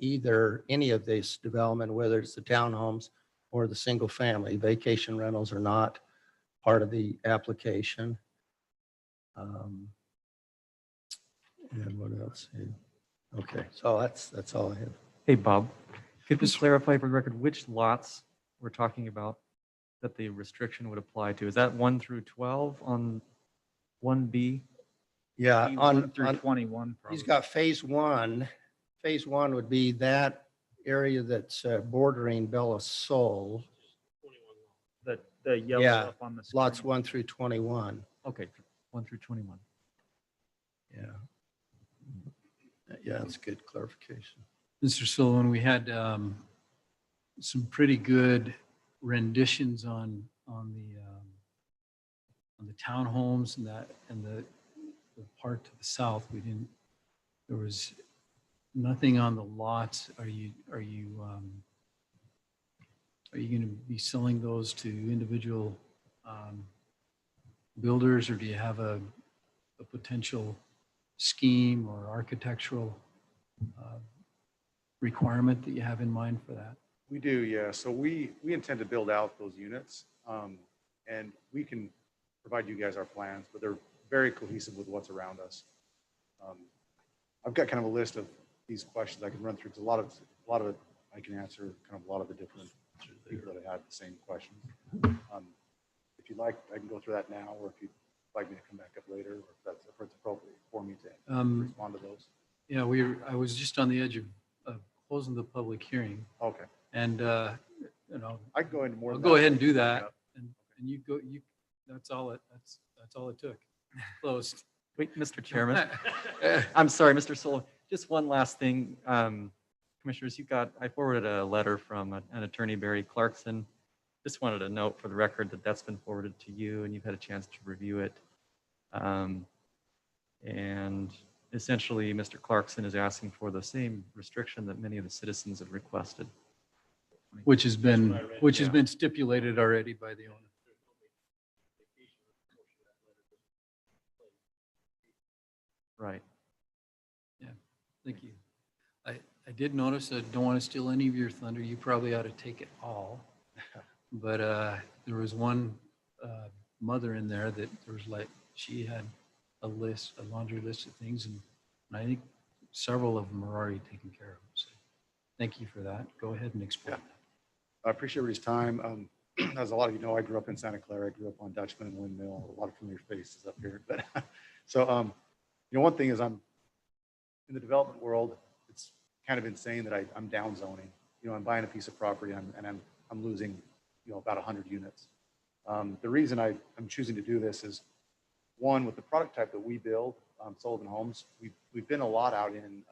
any of this development, whether it's the townhomes or the single family. Vacation rentals are not part of the application. And what else? Okay, so that's all I have. Hey, Bob, could we clarify for the record which lots we're talking about that the restriction would apply to? Is that 1 through 12 on 1B? Yeah, One through 21. he's probably. got phase one. Phase one would be that area that's bordering Bella Sol, The yellow Yeah, up on the screen. lots 1 through 21. Okay, 1 through 21. Yeah. Yeah, that's good clarification. Mr. Sullivan, we had some pretty good renditions on the townhomes and the part to the south. There was nothing on the lots. Are you going to be selling those to individual builders, or do you have a potential scheme or architectural requirement that you have in mind for that? We do, yeah. So we intend to build out those units, and we can provide you guys our plans, but they're very cohesive with what's around us. I've got kind of a list of these questions I can run through. It's a lot of it I can answer, kind of a lot of the different people that had the same questions. If you'd like, I can go through that now, or if you'd like me to come back up later, or if it's appropriate for me to respond to those. Yeah, I was just on the edge of closing the public hearing, Okay. and I can go into more. I'll than go that. ahead and do that, and you go. That's all it took. Closed. Wait, Mr. Chairman. I'm sorry, Mr. Sullivan. Just one last thing. Commissioners, I forwarded a letter from an attorney, Barry Clarkson. Just wanted to note for the record that that's been forwarded to you and you've had a chance to review it. And essentially, Mr. Clarkson is asking for the same restriction that many of the citizens have requested. Which has been stipulated already by the owner. Right. Yeah, thank you. I did notice, I don't want to steal any of your thunder. You probably ought to take it all. But there was one mother in there that she had a laundry list of things, and I think several of them are already taken care of. So thank you for that. Go ahead and explain that. I appreciate everybody's time. As a lot of you know, I grew up in Santa Clara. I grew up on Dutchman and Windmill. A lot of familiar faces up here. But so, one thing is I'm in the development world. kind of insane that I'm down zoning. You know, I'm buying a piece of property and I'm losing, you know, about 100 units. The reason I'm choosing to do this is, one, with the product type that we build, Sullivan Homes, we've been a lot out in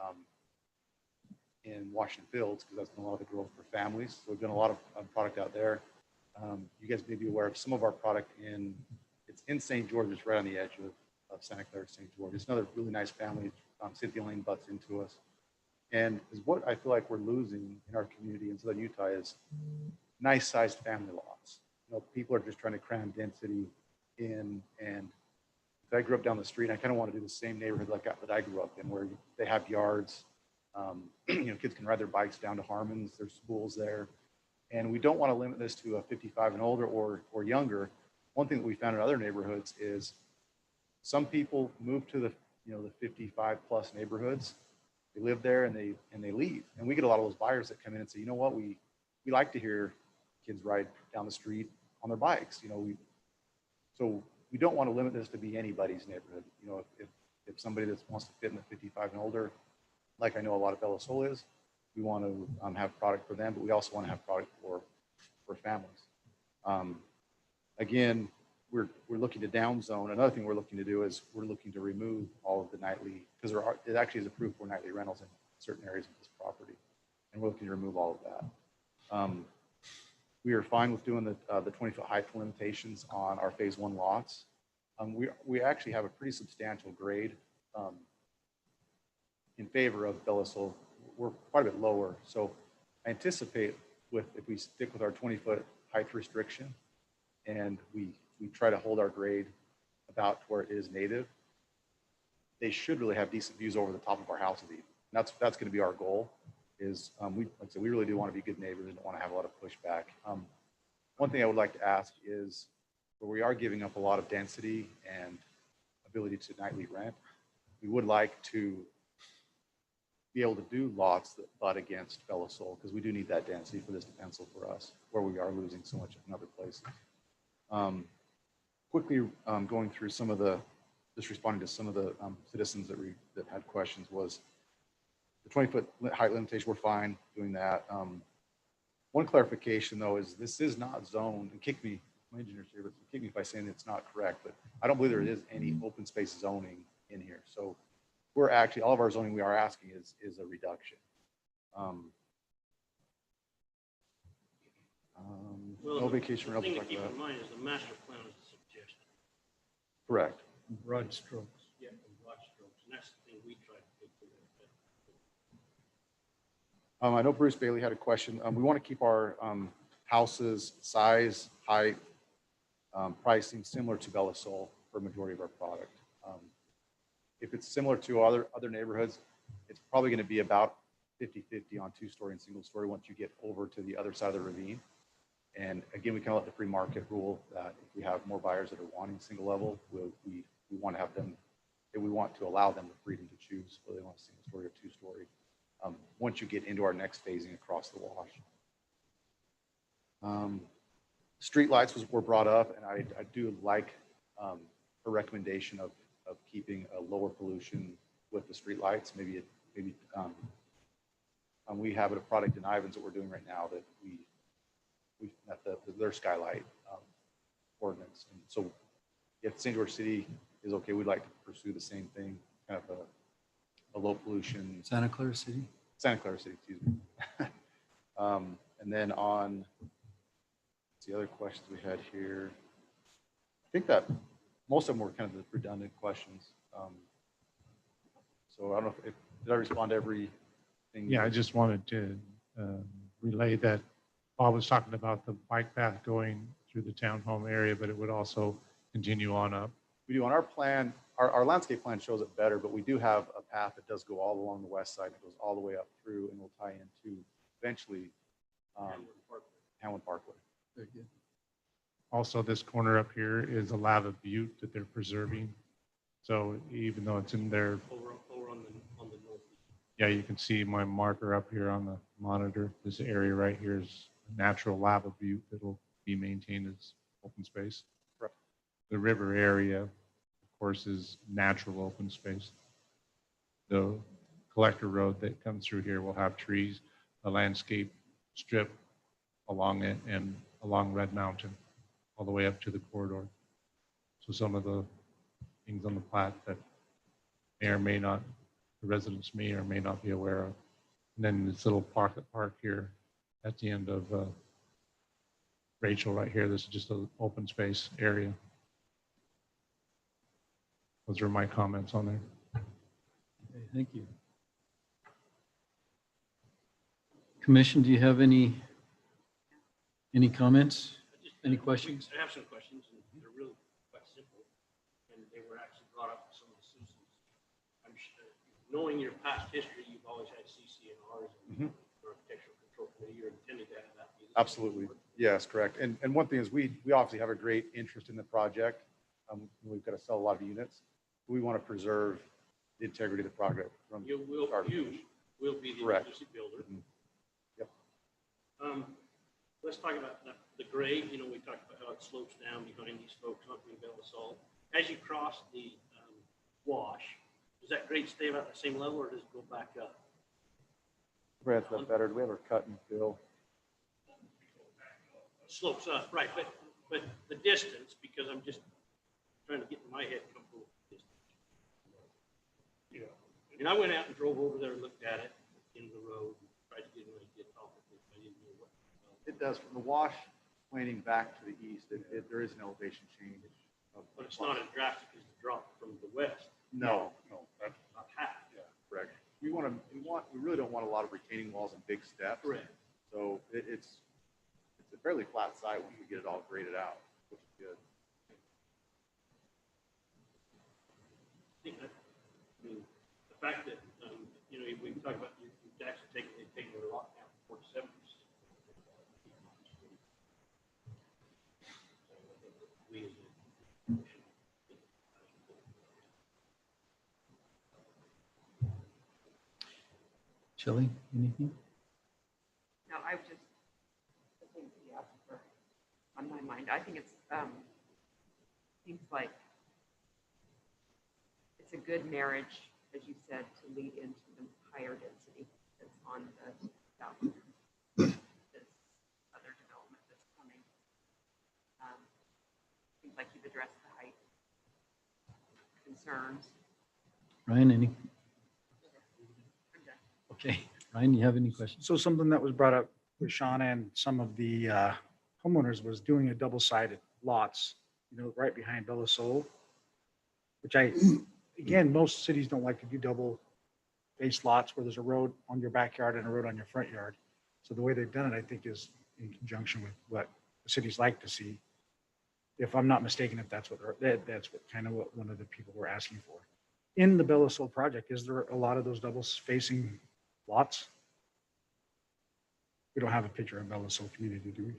Washington Fields because that's been a lot of the growth for families. So we've done a lot of product out there. You guys may be aware of some of our product it's in St. George. It's right on the edge of Santa Clara, St. George. It's another really nice family. Cynthia Lane butts into us. And is what I feel like we're losing in our community in Southern Utah is nice sized family lots. You know, people are just trying to cram density in. And I grew up down the street, and I kind of want to do the same neighborhood that I grew up in, where they have yards. You know, kids can ride their bikes down to Harmon's. There's schools there. And we don't want to limit this to a 55 and older or younger. One thing that we found in other neighborhoods is some people move to the 55 plus neighborhoods. They live there and they leave. And we get a lot of those buyers that come in and say, you know what, we like to hear kids ride down the street on their bikes. You know, so we don't want to limit this to be anybody's neighborhood. You know, if somebody that wants to fit in the 55 and older, like I know a lot of Bella Sol is, we want to have product for them, but we also want to have product for families. Again, we're looking to downzone. Another thing we're looking to do is we're looking to remove all of the nightly, because it actually is approved for nightly rentals in certain areas of this property, and we're looking to remove all of that. We are fine with doing the 20-foot height limitations on our phase 1 lots. We actually have a pretty substantial grade in favor of Bella Sol. We're quite a bit lower, so I anticipate if we stick with our 20-foot height restriction and we try to hold our grade about where it is native, they should really have decent views over the top of our houses even. That's going to be our goal. Is like I said, we really do want to be good neighbors and don't want to have a lot of pushback. One thing I would like to ask is, where we are giving up a lot of density and ability to nightly rent, we would like to be able to do lots that butt against Bella Sol, because we do need that density for this to pencil for us, where we are losing so much in other places. Quickly going through some of just responding to some of the citizens that had questions, was the 20-foot height limitation. We're fine doing that. One clarification though is this is not zoned, and kick me, my engineer's here, but kick me if I say it's not correct, but I don't believe there is any open space zoning in here. So we're actually, all of our zoning we are asking is a reduction. No vacation The thing to rentals. keep in mind is the master plan is a suggestion. Correct. Broad strokes. Yeah, broad strokes, and that's the thing we try to take to that. I know Bruce Bailey had a question. We want to keep our houses size, height, pricing similar to Bella Sol for a majority of our product. If it's similar to other neighborhoods, it's probably going to be about 50-50 on 2-story and single story once you get over to the other side of the ravine. And again, we kind of let the free market rule that if we have more buyers that are wanting single level, we want to have them, we want to allow them the freedom to choose whether they want a single story or 2-story. Once you get into our next phasing across the wash. Street lights were brought up, and I do like a recommendation of keeping a lower pollution with the street lights. Maybe we have a product in Ivans that we're doing right now that we met their skylight ordinance. And so if St. George City is okay, we'd like to pursue the same thing, kind of a low pollution. Santa Clara City. Santa Clara City, excuse me. And then on the other questions we had here, I think that most of them were kind of the redundant questions. So I don't know if did I respond to everything? Yeah, I just wanted to relay that Bob was talking about the bike path going through the townhome area, but it would also continue on up. We do on our plan, our landscape plan shows it better, but we do have a path that does go all along the west side. It goes all the way up through and will tie into eventually Hamlin Parkway. Very good. Also, this corner up here is a lava butte that they're preserving. So even though it's in there, Over on the north. yeah, you can see my marker up here on the monitor. This area right here is a natural lava butte that'll be maintained as open space. Correct. The river area, of course, is natural open space. So collector road that comes through here will have trees, a landscape strip along it and along Red Mountain, all the way up to the corridor. So some of the things on the plat that may or may not, the residents may or may not be aware of. And then this little pocket park here at the end of Rachel right here, this is just an open space area. Those are my comments on there. Okay, thank you. Commission, do you have any comments? Any questions? I have some questions, and they're really quite simple, and they were actually brought up by some of the citizens. I'm sure, knowing your past history, you've always had CCNRs and Architectural Control Committee. You're intending to have that be the same Absolutely. board. Yes, correct. And one thing is we obviously have a great interest in the project. We've got to sell a lot of units. We want to preserve the integrity of the project from You will start to finish. be the Correct. emergency builder. Mhm. Yep. Let's talk about the grade. You know, we talked about how it slopes down behind these folks on Belisol. As you cross the wash, does that grade stay about the same level, or does it go back up? Brad's got better. Do we have our cut and fill? Slopes up, right? But the distance, because I'm just trying to get in my head comfortable with the distance. Yeah. And I went out and drove over there and looked at it in the road, and tried to get an idea of it. I didn't know what. It does. From the wash pointing back to the east, there is an elevation change. But it's not as drastic as the drop from the west. No, About half. correct. We really don't want a lot of retaining walls and big steps. Correct. So it's a fairly flat site once we get it all graded out, which is good. I think that, I mean, the fact that, you know, we talk about you've actually taken a lot down, 47%. We as a Shelley, anything? No, I was just, the things he asked for on my mind. I think it's, seems like it's a good marriage, as you said, to lead into the higher density that's on the south. This other development that's coming. Seems like you've addressed the height concerns. Ryan, any? I'm done. Okay. Ryan, you have any questions? So something that was brought up with Sean and some of the homeowners was doing a double-sided lots, you know, right behind Belisol, which again, most cities don't like to do double-faced lots where there's a road on your backyard and a road on your front yard. So the way they've done it, I think, is in conjunction with what the cities like to see. If I'm not mistaken, if that's what one of the people were asking for. In the Belisol project, is there a lot of those double-facing lots? We don't have a picture of Belisol community, do we?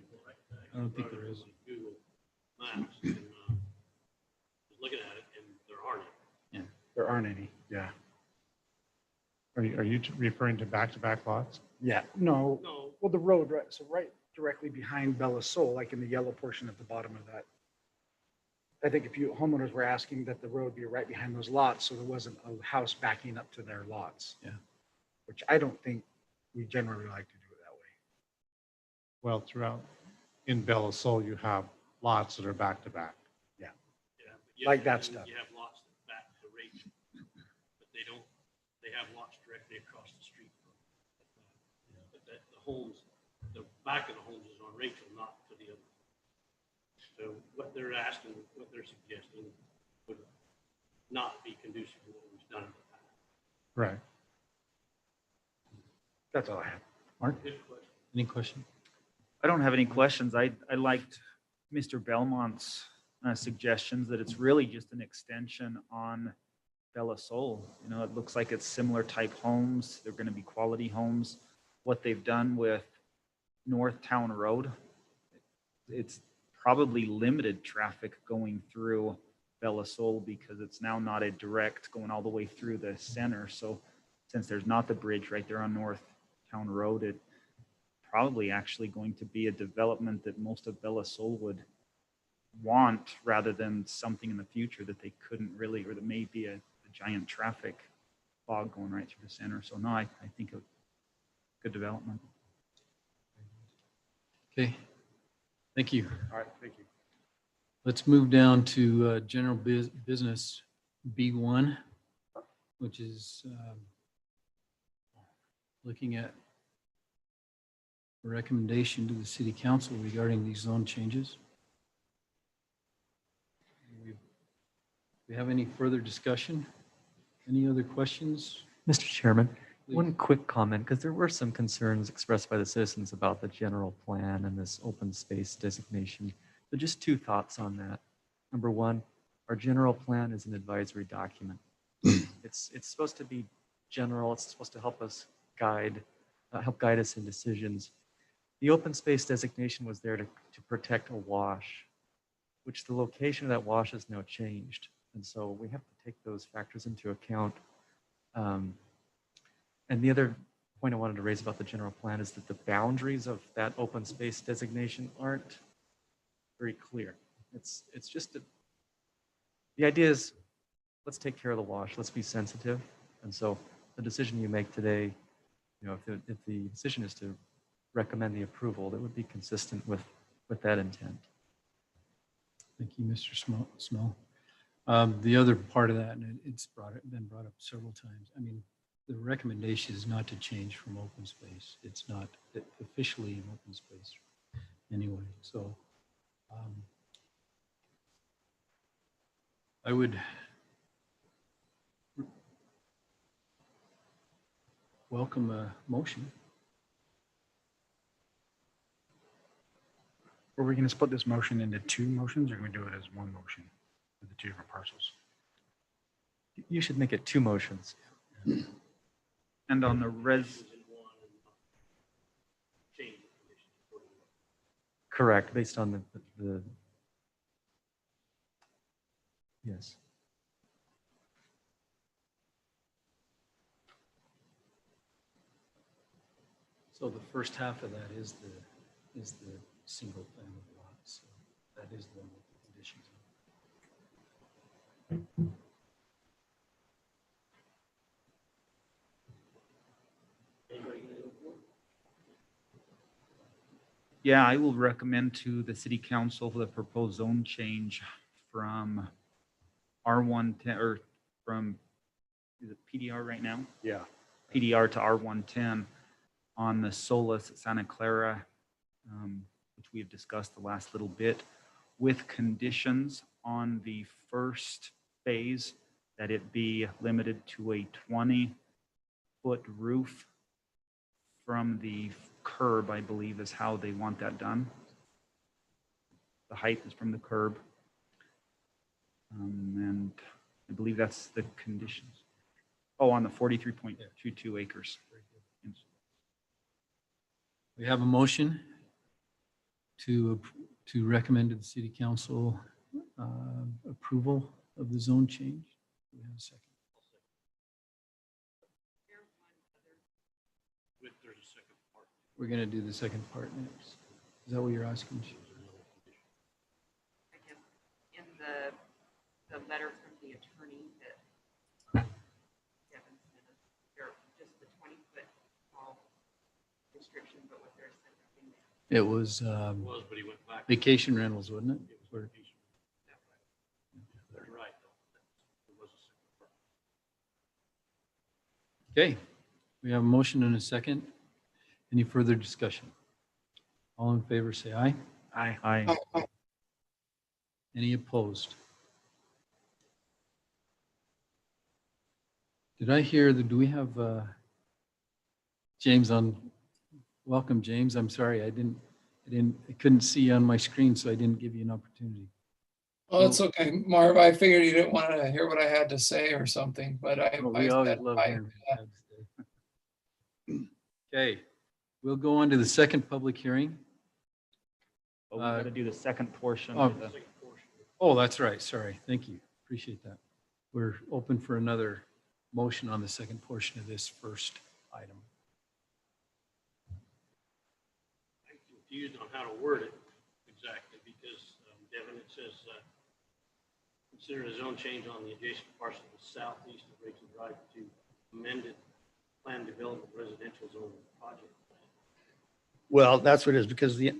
I don't think there is. Google Maps, and was looking at it, and there aren't any. There aren't any, yeah. Are you referring to back-to-back lots? Yeah, no, No, well, the road, right, so right directly behind Belisol, like in the yellow portion at the bottom of that. I think if you homeowners were asking that the road be right behind those lots, so there wasn't a house backing up to their lots. Yeah. Which I don't think we generally like to do it that way. Well, throughout, in Belisol, you have lots that are back-to-back. yeah. But Like that and stuff. You have lots that back to Rachel, but they have lots directly across the street. But the homes, the back of the homes is on Rachel, not to the other. So what they're asking, what they're suggesting would not be conducive to what we've done in the past. Right. That's all I have. Mark, Good question. any question? I don't have any questions. I liked Mr. Belmont's suggestions that it's really just an extension on Belisol. You know, it looks like it's similar type homes. They're going to be quality homes. What they've done with North Town Road, it's probably limited traffic going through Belisol because it's now not a direct going all the way through the center. So since there's not the bridge right there on North Town Road, it probably actually going to be a development that most of Belisol would want rather than something in the future that they couldn't really, or that may be a giant traffic fog going right through the center. So no, I think a good development. Okay, thank you. All right, thank you. Let's move down to general business B1, which is looking at a recommendation to the city council regarding these zone changes. We have any further discussion? Any other questions? Mr. Chairman, Please. one quick comment, because there were some concerns expressed by the citizens about the general plan and this open space designation. So just two thoughts on that. Number one, our general plan is an advisory document. It's supposed to be general. It's supposed to help us help guide us in decisions. The open space designation was there to protect a wash, which the location of that wash has now changed. And so we have to take those factors into account. And the other point I wanted to raise about the general plan is that the boundaries of that open space designation aren't very clear. It's just the idea is, let's take care of the wash. Let's be sensitive. And so the decision you make today, if the decision is to recommend the approval, that would be consistent with that intent. Thank you, Mr. Smell. The other part of that, and it's been brought up several times. I mean, the recommendation is not to change from open space. It's not officially an open space anyway. So I would welcome a motion. Are we going to split this motion into two motions, or are we do it as one motion for the two different parcels? You should make it two motions. And on the Correct, based on the yes. So the first half of that is the single family lot. So that is the one with the conditions. Yeah, I will recommend to the city council for the proposed zone change from R110 or from, is it PDR right now? Yeah. PDR to R110 on the Solis at Santa Clara, which we have discussed the last little bit, with conditions on the first phase that it be limited to a 20-foot roof from the curb, I believe is how they want that done. The height is from the curb. And I believe that's the conditions. Oh, on the 43.22 acres. We have a motion to recommend to the city council approval of the zone change. Do we have a second? There's a second part. We're going to do the second part next. Is that what you're asking? I guess in the letter from the attorney that Devin sent us, there just the 20-foot tall description, but was there a separate thing there? It was But he went back. vacation rentals, wasn't it? Or- You're right, though. There was a second part. Okay, we have a motion and a second. Any further discussion? All in favor, say aye. Aye. Any opposed? Did I hear that, do we have James on? Welcome, James. I'm sorry, I couldn't see you on my screen, so I didn't give you an opportunity. Well, it's okay, Marv. I figured you didn't want to hear what I had to say or something, but We always love hearing. Okay, we'll go on to the second public hearing. But we got to do the second portion. oh. of the- Oh, that's right. Sorry. Thank you. Appreciate that. We're open for another motion on the second portion of this first item. I'm confused on how to word it exactly because, Devin, it says, consider a zone change on the adjacent parcel to the southeast of Rachel Drive to amended plan development residential zone project. Well, that's what it is, because the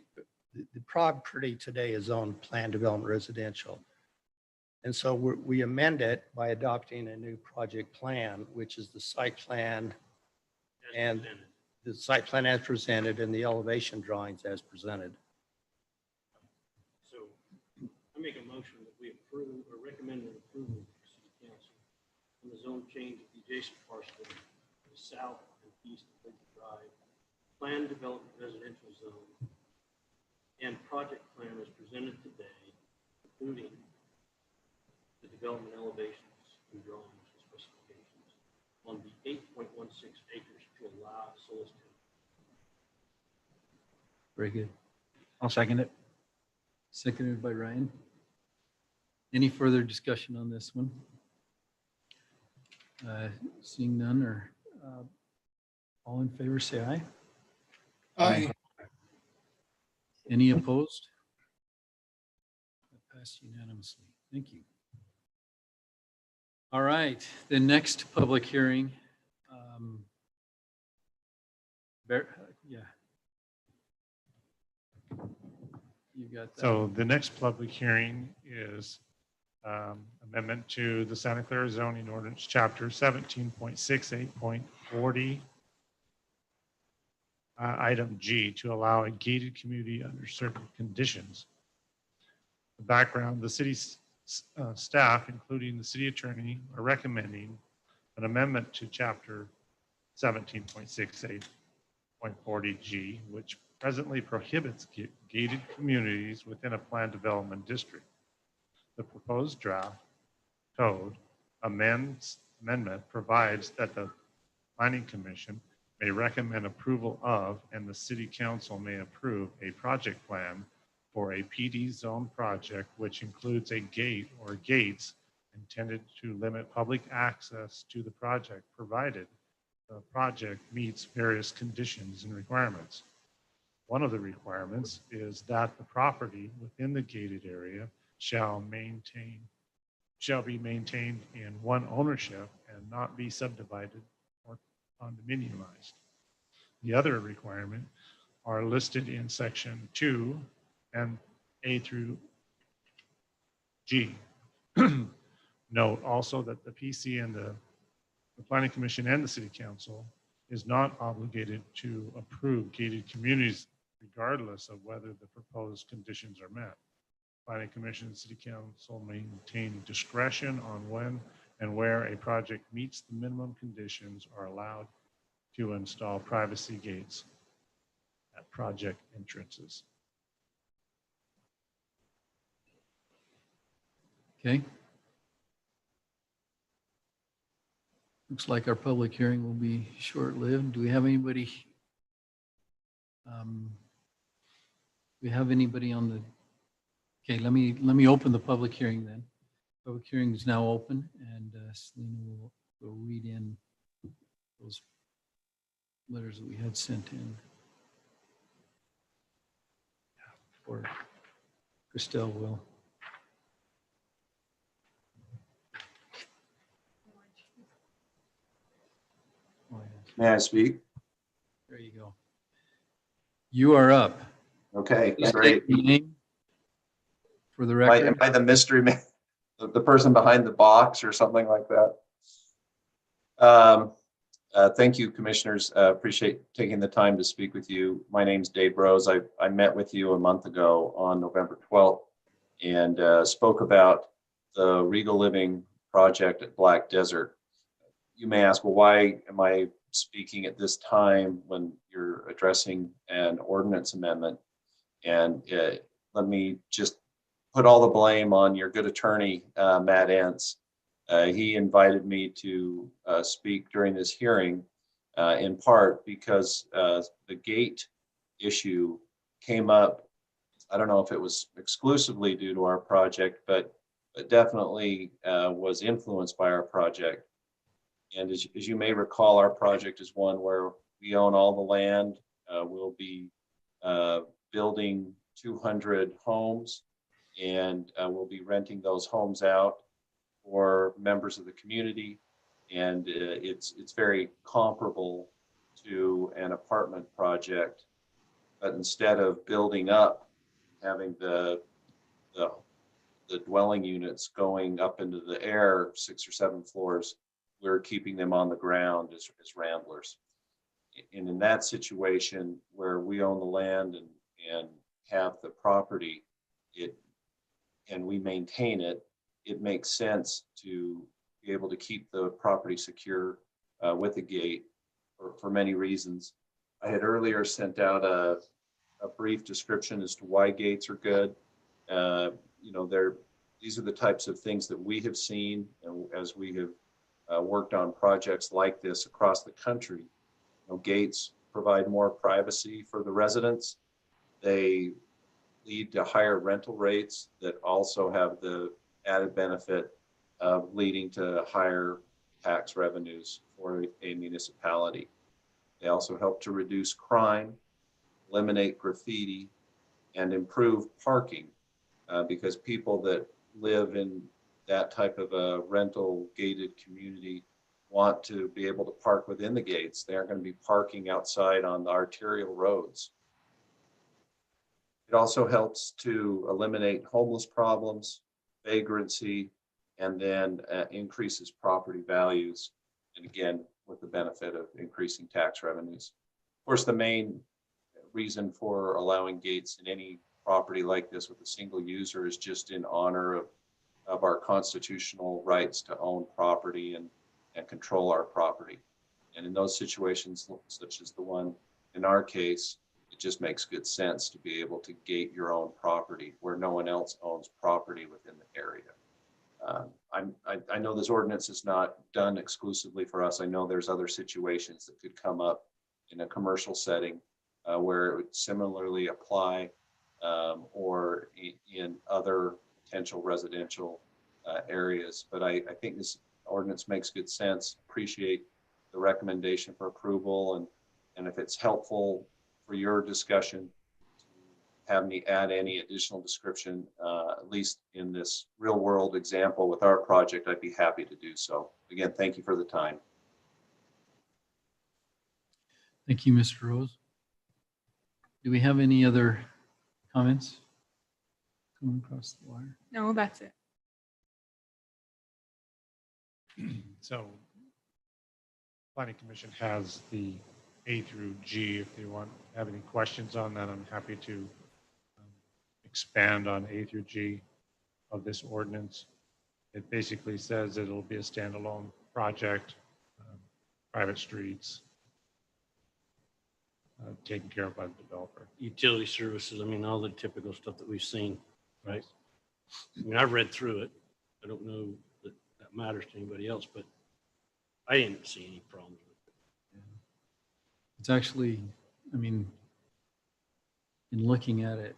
property today is on plan development residential. And so we amend it by adopting a new project plan, which is the site plan as and presented. the site plan as presented and the elevation drawings as presented. So I make a motion that we approve or recommend an approval to City Council on the zone change of the adjacent parcel to the south and east of Lincoln Drive, plan development residential zone, and project plan as presented today, including the development elevations and drawings and specifications on the 8.16 acres to allow solar storage. Very good. I'll second it. Seconded by Ryan. Any further discussion on this one? Seeing none, or all in favor, say aye. Aye. Any opposed? That passed unanimously. Thank you. All right, the next public hearing. Yeah. You got that. So the next public hearing is amendment to the Santa Clara zoning ordinance, chapter 17.68.40. Item G, to allow a gated community under certain conditions. The background, the city's staff, including the city attorney, are recommending an amendment to chapter 17.68.40G, which presently prohibits gated communities within a planned development district. The proposed draft code amendment provides that the Planning Commission may recommend approval of, and the City Council may approve a project plan for a PD zone project, which includes a gate or gates intended to limit public access to the project, provided the project meets various conditions and requirements. One of the requirements is that the property within the gated area shall be maintained in one ownership and not be subdivided or condominiumized. The other requirements are listed in section 2 and A through G. Note also that the PC and the Planning Commission and the City Council is not obligated to approve gated communities regardless of whether the proposed conditions are met. Planning Commission and City Council maintain discretion on when and where a project meets the minimum conditions are allowed to install privacy gates at project entrances. Okay. Looks like our public hearing will be short-lived. Do we have anybody? We have anybody on the? Okay, let me open the public hearing then. Public hearing is now open, and Selena will read in those letters that we had sent in. Or Christelle will. Oh, yeah. May I speak? There you go. You are up. Okay, Just great. state your name for the Am record. I the mystery man, the person behind the box or something like that? Thank you, commissioners. Appreciate taking the time to speak with you. My name's Dave Rose. I met with you a month ago on November 12th and spoke about the Regal Living project at Black Desert. You may ask, well, why am I speaking at this time when you're addressing an ordinance amendment? And let me just put all the blame on your good attorney, Matt Entz. He invited me to speak during this hearing in part because the gate issue came up. I don't know if it was exclusively due to our project, but definitely was influenced by our project. And as you may recall, our project is one where we own all the land. We'll be building 200 homes, and we'll be renting those homes out for members of the community. And it's very comparable to an apartment project, but instead of building up, having the dwelling units going up into the air 6 or 7 floors, we're keeping them on the ground as ramblers. And in that situation where we own the land and have the property, and we maintain it, it makes sense to be able to keep the property secure with a gate for many reasons. I had earlier sent out a brief description as to why gates are good. You know, these are the types of things that we have seen as we have worked on projects like this across the country. You know, gates provide more privacy for the residents. They lead to higher rental rates that also have the added benefit of leading to higher tax revenues for a municipality. They also help to reduce crime, eliminate graffiti, and improve parking because people that live in that type of a rental gated community want to be able to park within the gates. They aren't going to be parking outside on the arterial roads. It also helps to eliminate homeless problems, vagrancy, and then increases property values. And again, with the benefit of increasing tax revenues. Of course, the main reason for allowing gates in any property like this with a single user is just in honor of our constitutional rights to own property and control our property. And in those situations, such as the one in our case, it just makes good sense to be able to gate your own property where no one else owns property within the area. I know this ordinance is not done exclusively for us. I know there's other situations that could come up in a commercial setting where it would similarly apply or in other potential residential areas. But I think this ordinance makes good sense. Appreciate the recommendation for approval, and if it's helpful for your discussion, have me add any additional description, at least in this real world example with our project, I'd be happy to do so. Again, thank you for the time. Thank you, Mr. Rose. Do we have any other comments coming across the wire? No, that's it. So Planning Commission has the A through G. If they have any questions on that, I'm happy to expand on A through G of this ordinance. It basically says it'll be a standalone project, private streets, taken care of by the developer. Utility services, I mean, all the typical stuff that we've seen, right? I mean, I've read through it. I don't know that that matters to anybody else, but I didn't see any problems with it. It's actually, I mean, in looking at it,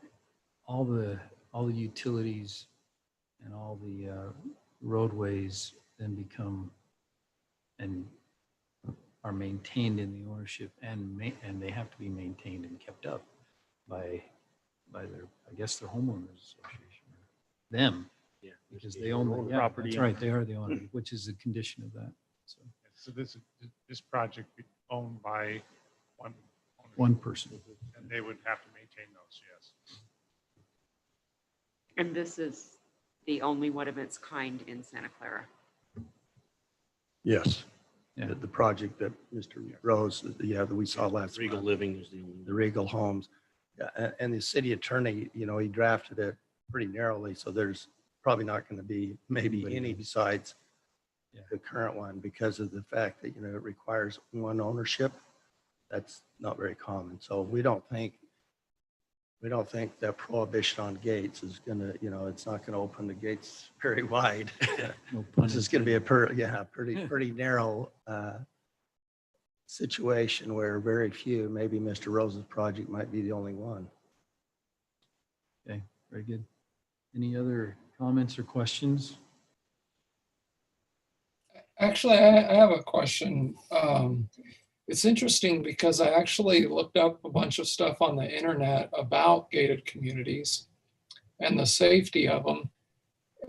all the utilities and all the roadways then become and are maintained in the ownership and they have to be maintained and kept up by their, I guess, their homeowners association, them, Yeah, because they own the property. That's right, they are the owner, which is a condition of that. So this project be owned by one owner, One person. and they would have to maintain those, yes. And this is the only one of its kind in Santa Clara. Yes. Yeah. The project that Mr. Rose, that we saw last Regal month, Living is the only. the Regal Homes. Yeah, and the city attorney, he drafted it pretty narrowly, so there's probably not going to be maybe any besides the current one because of the fact that, it requires one ownership. That's not very common. So we don't think that prohibition on gates is going to, it's not going to open the gates very wide. No pun This is going to be a pretty narrow situation where very few, maybe Mr. Rose's project might be the only one. Okay, very good. Any other comments or questions? Actually, I have a question. It's interesting because I actually looked up a bunch of stuff on the internet about gated communities and the safety of them.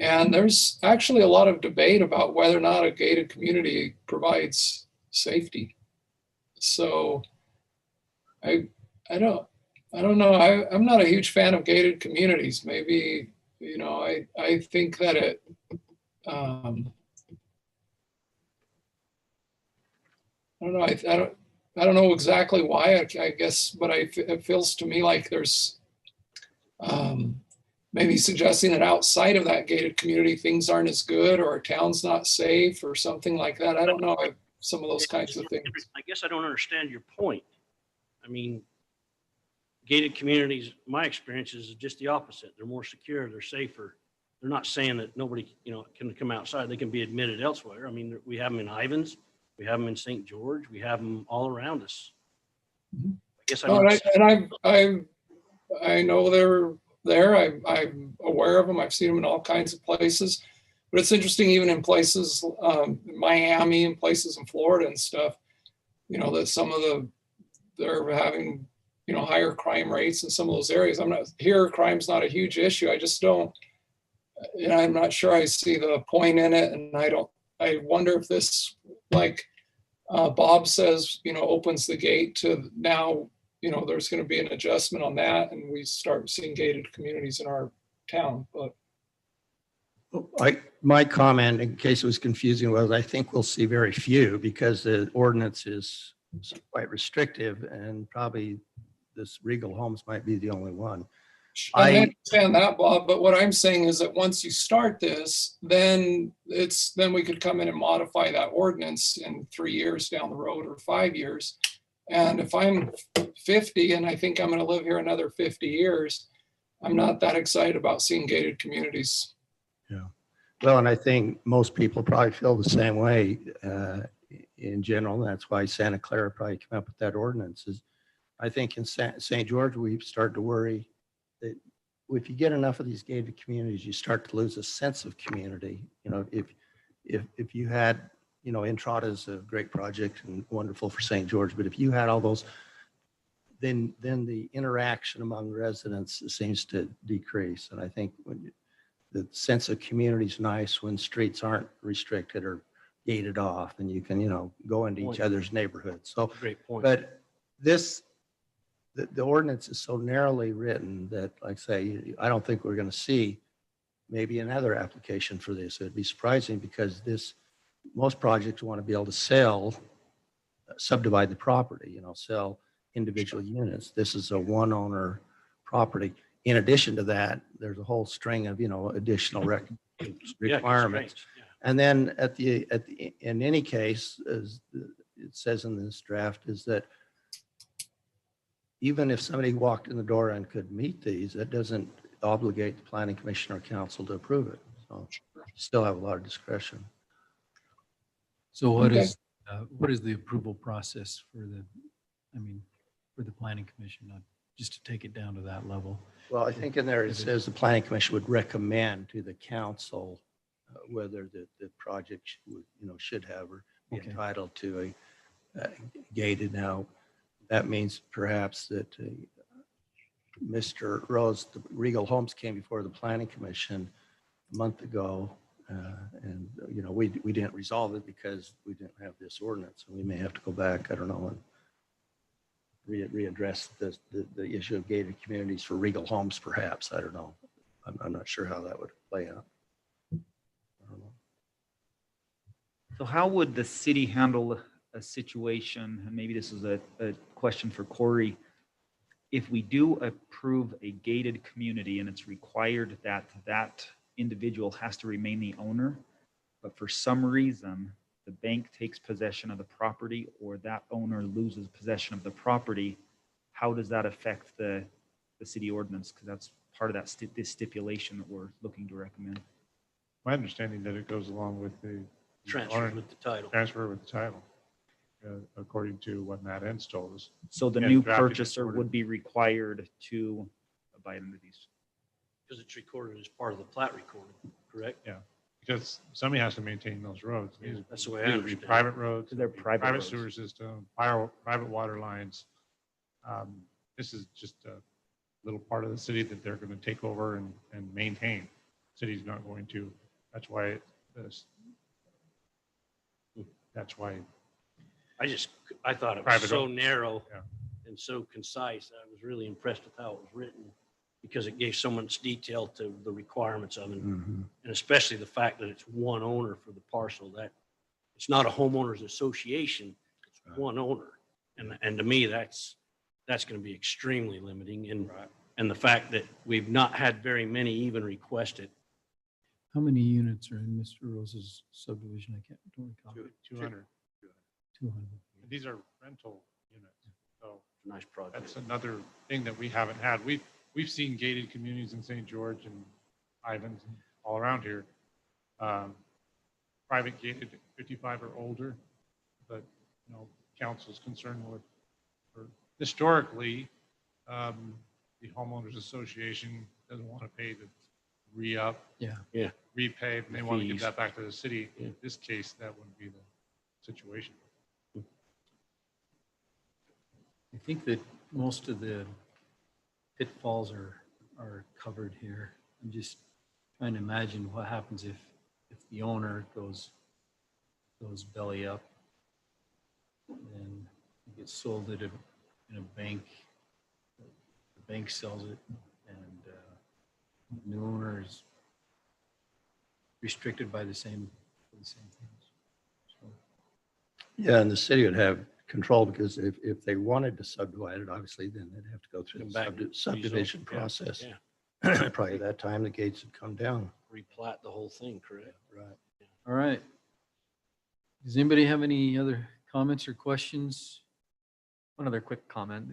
And there's actually a lot of debate about whether or not a gated community provides safety. So I don't know. I'm not a huge fan of gated communities. Maybe, I think that I don't know. I don't know exactly why, I guess, but it feels to me like there's maybe suggesting that outside of that gated community, things aren't as good, or our town's not safe or something like that. I don't know if some of those kinds of things. I guess I don't understand your point. I mean, gated communities, my experience is just the opposite. They're more secure, they're safer. They're not saying that nobody, can come outside. They can be admitted elsewhere. I mean, we have them in Ivans, we have them in St. George, we have them all around us. I guess I know they're there. I'm aware of them. I've seen them in all kinds of places. But it's interesting, even in places, Miami and places in Florida and stuff, that some of they're having, higher crime rates in some of those areas. I'm not here. Crime's not a huge issue. I just don't, I'm not sure I see the point in it. And I wonder if this, like Bob says, opens the gate to now, there's going to be an adjustment on that, and we start seeing gated communities in our town. But my comment, in case it was confusing, was I think we'll see very few because the ordinance is quite restrictive, and probably this Regal Homes might be the only one. I understand that, Bob, but what I'm saying is that once you start this, then we could come in and modify that ordinance in 3 years down the road or 5 years. And if I'm 50 and I think I'm going to live here another 50 years, I'm not that excited about seeing gated communities. Yeah. Well, and I think most people probably feel the same way in general. That's why Santa Clara probably came up with that ordinance. I think in St. George, we've started to worry that if you get enough of these gated communities, you start to lose a sense of community. If you had, Entrada is a great project and wonderful for St. George, but if you had all those, then the interaction among residents seems to decrease. And I think the sense of community is nice when streets aren't restricted or gated off, and you can, go into each other's neighborhoods. So, great point. But the ordinance is so narrowly written that, like I say, I don't think we're going to see maybe another application for this. It'd be surprising because most projects want to be able to subdivide the property, sell individual units. This is a one owner property. In addition to that, there's a whole string of, additional requirements. And then in any case, as it says in this draft, is that even if somebody walked in the door and could meet these, that doesn't obligate the planning commission or council to approve it. So you still have a lot of discretion. So what is the approval process for the planning commission, just to take it down to that level? Well, I think in there it says the planning commission would recommend to the council whether the project should have or be entitled to a gated. Now, that means perhaps that Mr. Rose, the Regal Homes came before the planning commission a month ago, and we didn't resolve it because we didn't have this ordinance. And we may have to go back, I don't know, and readdress the issue of gated communities for Regal Homes, perhaps. I don't know. I'm not sure how that would play out. I don't know. So how would the city handle a situation, and maybe this is a question for Corey, if we do approve a gated community and it's required that that individual has to remain the owner, but for some reason the bank takes possession of the property or that owner loses possession of the property, how does that affect the city ordinance? Because that's part of that this stipulation that we're looking to recommend. My understanding that it goes along with the Transfer with the title. Transfer with the title, according to what Matt Entz told us. So the And new drafted purchaser order. would be required to abide under these. Because it's recorded as part of the plat recording, correct? Yeah, because somebody has to maintain those roads. Yeah, that's the way I Either understand it. private roads, They're private roads. sewer system, private water lines. This is just a little part of the city that they're going to take over and maintain. city's not going to. That's why this, that's why. I thought it was Private so owners. narrow Yeah. and so concise. I was really impressed with how it was written because it gave so much detail to the requirements of it. And especially the fact that it's one owner for the parcel, that it's not a homeowners association, it's one owner. And to me, that's going to be extremely limiting. And the fact that we've not had very many even request it. How many units are in Mr. Rose's subdivision? Don't recall. 200. 200. These are rental units. So Nice project. that's another thing that we haven't had. We've seen gated communities in St. George and Ivans and all around here. Private gated 55 or older, but council's concerned with, or historically, the homeowners association doesn't want to pay the re-up, repave, and they want to give Fees. that back to the city. Yeah. In this case, that wouldn't be the situation. I think that most of the pitfalls are covered here. I'm just trying to imagine what happens if the owner goes belly up and it gets sold in a bank. The bank sells it, and the new owner is restricted by the same things. So, Yeah, and the city would have control because if they wanted to subdivide it, obviously, then they'd have to go through Come the back, subdivision yeah, process. yeah. Probably that time the gates would come down. Replat the whole thing, correct? Right. all right. Does anybody have any other comments or questions? One other quick comment.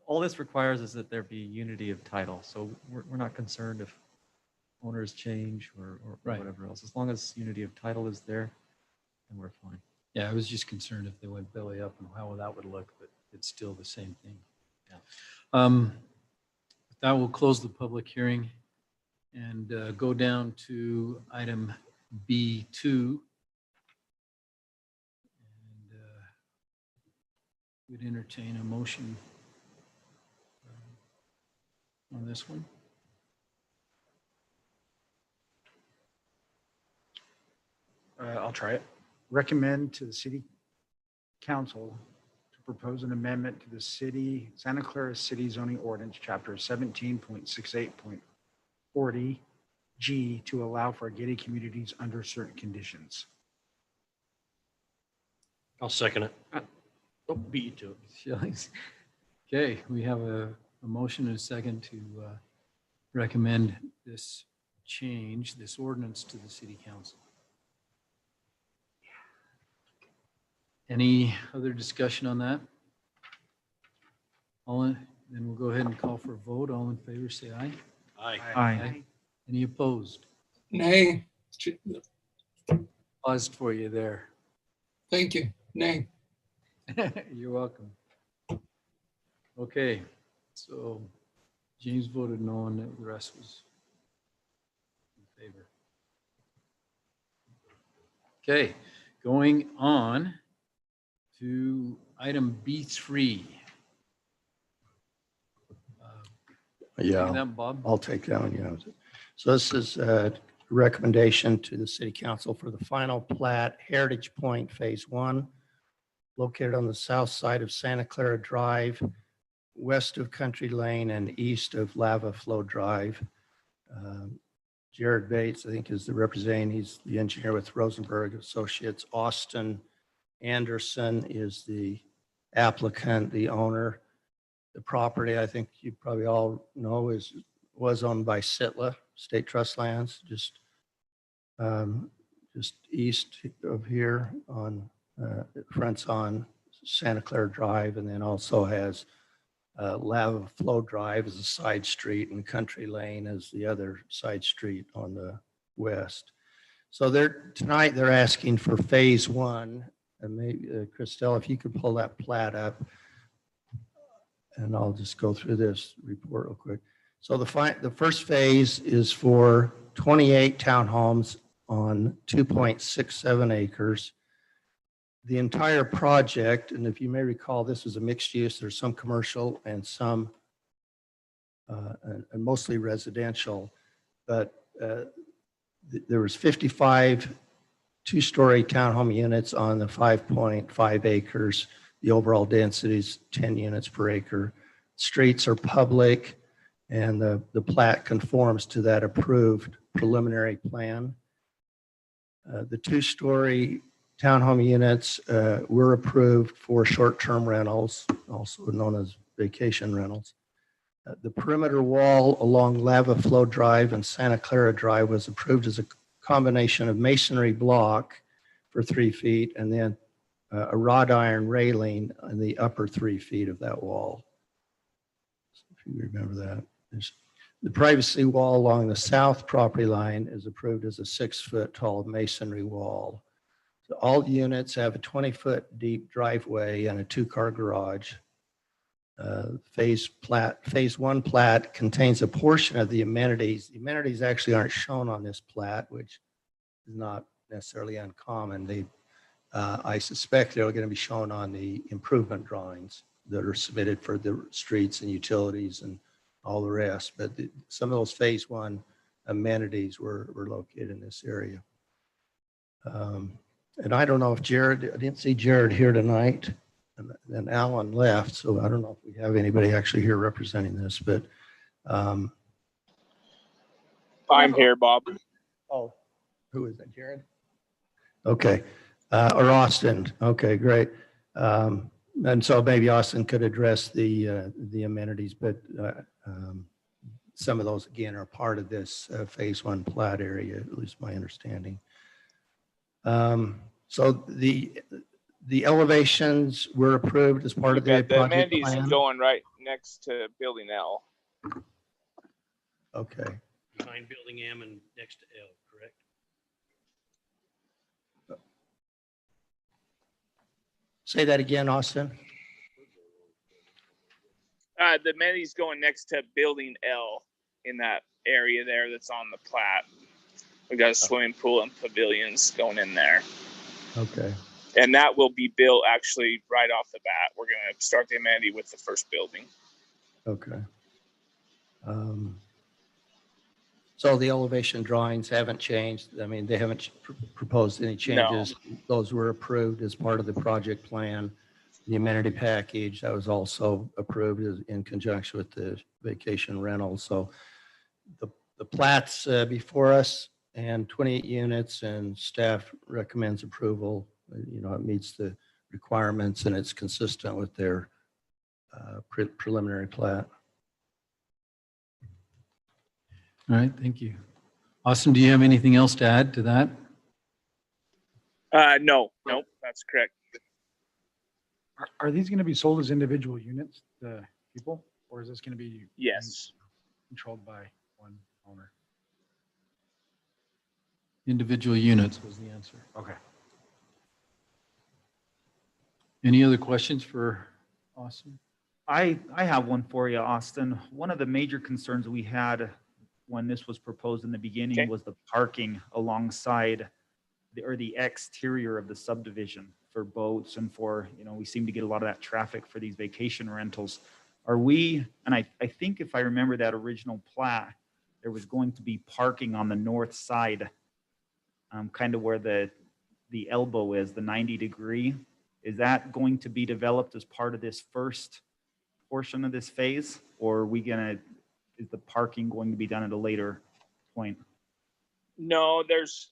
All this requires is that there be unity of title. So we're not concerned if owners change or Right. whatever else. As long as unity of title is there, then we're fine. Yeah, I was just concerned if they went belly up and how that would look, but it's still the same thing. Yeah. With that will close the public hearing and go down to item B2. And we'd entertain a motion on this one. I'll try it. Recommend to the city council to propose an amendment to the Santa Clara City Zoning Ordinance, Chapter 17.68.40 G, to allow for gated communities under certain conditions. I'll second it. Don't beat you to it. Shelley's. Okay, we have a motion and a second to recommend this change, this ordinance to the city council. Any other discussion on that? Then we'll go ahead and call for a vote. All in favor, say aye. Aye. Aye. Any opposed? Nay. Paused for you there. Thank you. Nay. You're welcome. Okay, so James voted no and the rest was in favor. Okay, going on to item B3. Yeah. Taking that, Bob? I'll take that one, yeah. So this is a recommendation to the city council for the final plat, Heritage Point Phase 1, located on the south side of Santa Clara Drive, west of Country Lane and east of Lava Flow Drive. Jared Bates, I think, is the representative. He's the engineer with Rosenberg Associates. Austin Anderson is the applicant, the owner. The property, I think you probably all know, was owned by Sitla State Trust Lands, just east of here on fronts on Santa Clara Drive, and then also has Lava Flow Drive as a side street and Country Lane as the other side street on the west. So tonight they're asking for Phase 1, and maybe Christelle, if you could pull that plat up. And I'll just go through this report real quick. So the first phase is for 28 townhomes on 2.67 acres. The entire project, and if you may recall, this is a mixed use. There's some commercial and some and mostly residential. But there was 55 two-story townhome units on the 5.5 acres. The overall density is 10 units per acre. Streets are public, and the plat conforms to that approved preliminary plan. The two-story townhome units were approved for short-term rentals, also known as vacation rentals. The perimeter wall along Lava Flow Drive and Santa Clara Drive was approved as a combination of masonry block for 3 feet and then a wrought iron railing on the upper 3 feet of that wall. So if you remember that. The privacy wall along the south property line is approved as a 6-foot tall masonry wall. So all units have a 20-foot deep driveway and a 2-car garage. Phase 1 plat contains a portion of the amenities. The amenities actually aren't shown on this plat, which is not necessarily uncommon. I suspect they're going to be shown on the improvement drawings that are submitted for the streets and utilities and all the rest. But some of those phase 1 amenities were located in this area. And I don't know if I didn't see Jared here tonight. And Alan left, so I don't know if we have anybody actually here representing this, but I'm here, Bob. oh, who is that, Jared? Okay, or Austin. Okay, great. And so maybe Austin could address the amenities, but some of those again are part of this phase 1 plat area, at least my understanding. So the elevations were approved as part of the project amenities plan. going right next to Building L. Okay. Behind Building M and next to L, correct? Say that again, Austin. The amenities going next to Building L in that area there that's on the plat. We got a swimming pool and pavilions going in there. Okay. And that will be built actually right off the bat. We're going to start the amenity with the first building. Okay. So the elevation drawings haven't changed. I mean, they haven't proposed any changes. No. Those were approved as part of the project plan. The amenity package that was also approved in conjunction with the vacation rental. So the plats before us and 28 units, and staff recommends approval. You know, it meets the requirements and it's consistent with their preliminary plat. All right, thank you. Austin, do you have anything else to add to that? No, that's correct. Are these going to be sold as individual units, the people, or is this going to be yes controlled by one owner? Individual units was the answer. Okay. Any other questions for Austin? I have one for you, Austin. One of the major concerns we had when this was proposed in the beginning was the parking alongside the exterior of the subdivision for boats and for, you know, we seem to get a lot of that traffic for these vacation rentals. Are we, and I think if I remember that original plat, there was going to be parking on the north side, kind of where the elbow is, the 90-degree. Is that going to be developed as part of this first portion of this phase, or are we gonna, is the parking going to be done at a later point? No, there's.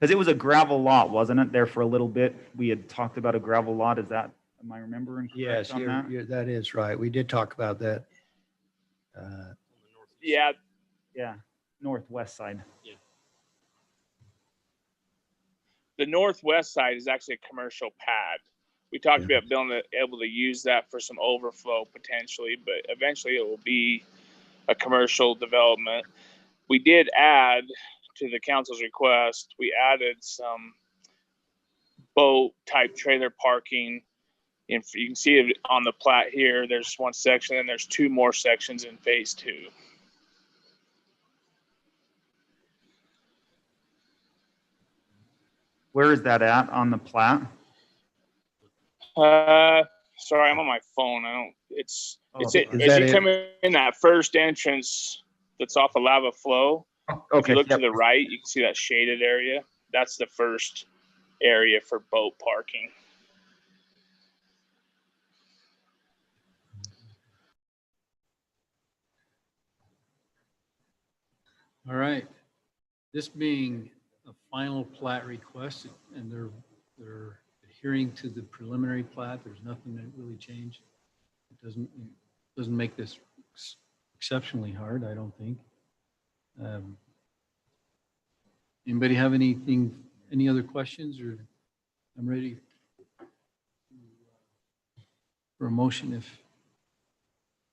Because it was a gravel lot, wasn't it, there for a little bit? We had talked about a gravel lot. Is that, am I remembering correct yes, on that? that is right. We did talk about that. Yeah, northwest side. Yeah. The northwest side is actually a commercial pad. We talked about able to use that for some overflow potentially, but eventually it will be a commercial development. We did add to the council's request, we added some boat type trailer parking. If you can see it on the plat here, there's one section and there's 2 more sections in phase 2. Where is that at on the plat? Sorry, I'm on my phone. As you come in that first entrance that's off of Lava Flow. If Okay, you look yep. to the right, you can see that shaded area. That's the first area for boat parking. All right. This being a final plat request, and they're adhering to the preliminary plat, there's nothing that really changed. It doesn't make this exceptionally hard, I don't think. Anybody have any other questions, or I'm ready for a motion if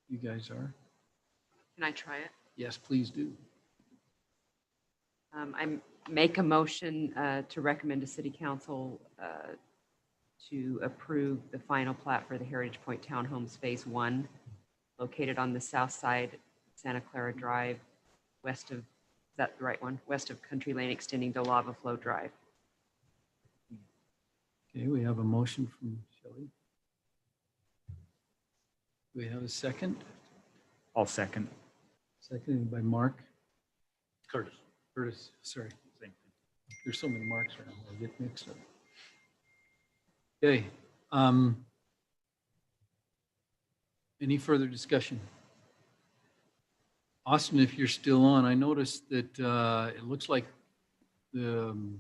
you guys are. Can I try it? Yes, please do. I make a motion to recommend to City Council to approve the final plat for the Heritage Point Townhomes Phase 1, located on the south side, Santa Clara Drive, west of, is that the right one? West of Country Lane, extending to Lava Flow Drive. Okay, we have a motion from Shelley. Do we have a second? I'll second. Seconded by Mark. Curtis. Curtis, sorry. Same thing. There's so many marks around, I get mixed up. Okay. Any further discussion? Austin, if you're still on, I noticed that it looks like the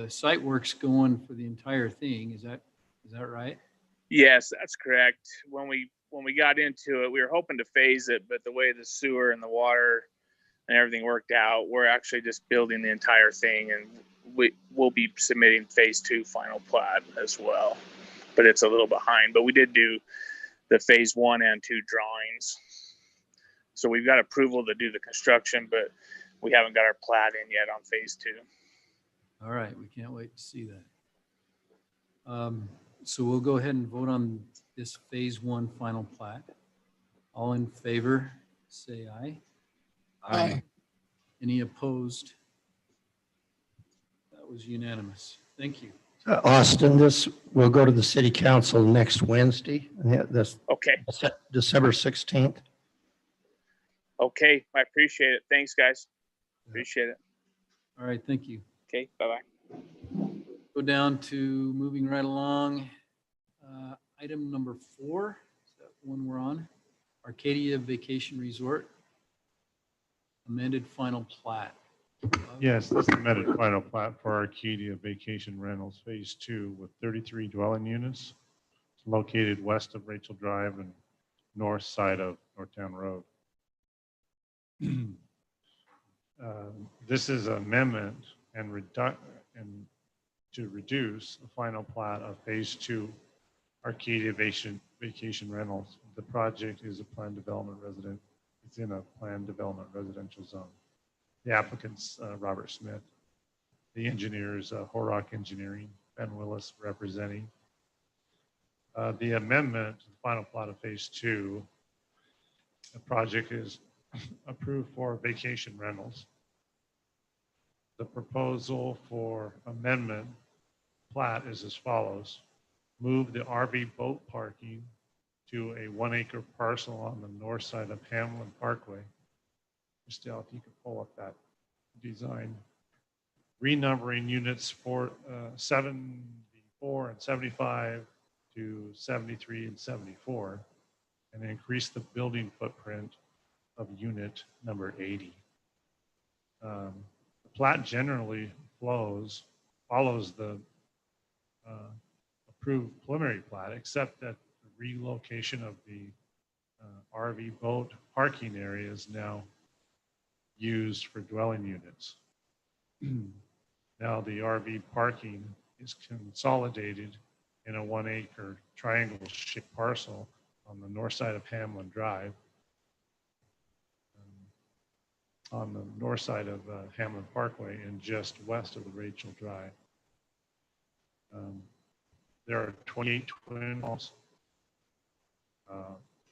site work's going for the entire thing. Is that right? Yes, that's correct. When we got into it, we were hoping to phase it, but the way the sewer and the water and everything worked out, we're actually just building the entire thing, and we'll be submitting phase 2 final plat as well. But it's a little behind. But we did do the phase 1 and 2 drawings. So we've got approval to do the construction, but we haven't got our plat in yet on phase 2. All right, we can't wait to see that. So we'll go ahead and vote on this phase 1 final plat. All in favor, say aye. Aye. Any opposed? That was unanimous. Thank you. Austin, this will go to the city council next Wednesday. That's Okay. December 16th. Okay. I appreciate it. Thanks, guys. Appreciate it. All right, thank you. Okay. Bye-bye. Go down to moving right along. Item number 4, is that one we're on? Arcadia Vacation Resort. Amended final plat. Yes, this is amended final plat for Arcadia Vacation Rentals Phase 2 with 33 dwelling units. It's located west of Rachel Drive and north side of Northtown Road. This is amendment and to reduce the final plat of Phase 2 Arcadia Vacation Rentals. The project is a planned development resident. It's in a planned development residential zone. The applicant's Robert Smith. The engineers, Horrock Engineering, Ben Willis representing. The amendment to the final plot of phase 2, the project is approved for vacation rentals. The proposal for amendment plat is as follows. Move the RV boat parking to a 1-acre parcel on the north side of Hamlin Parkway. Still, if you could pull up that design. Renumbering units for 74 and 75 to 73 and 74, and increase the building footprint of unit number 80. The plat generally follows the approved preliminary plat, except that the relocation of the RV boat parking area is now used for dwelling units. Now the RV parking is consolidated in a 1-acre triangle-shaped parcel on the north side of Hamlin Drive, on the north side of Hamlin Parkway and just west of the Rachel Drive. There are 28 twin homes,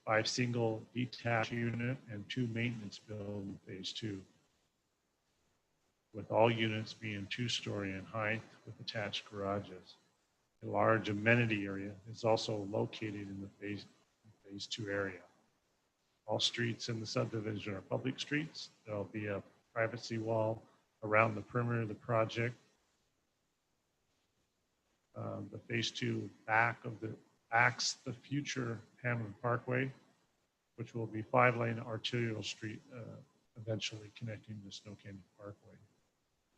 5 single detached unit and 2 maintenance building phase 2, with all units being 2-story in height with attached garages. A large amenity area is also located in the phase 2 area. All streets in the subdivision are public streets. There'll be a privacy wall around the perimeter of the project. The phase 2 backs the future Hamlin Parkway, which will be 5-lane arterial street, eventually connecting to Snow Canyon Parkway.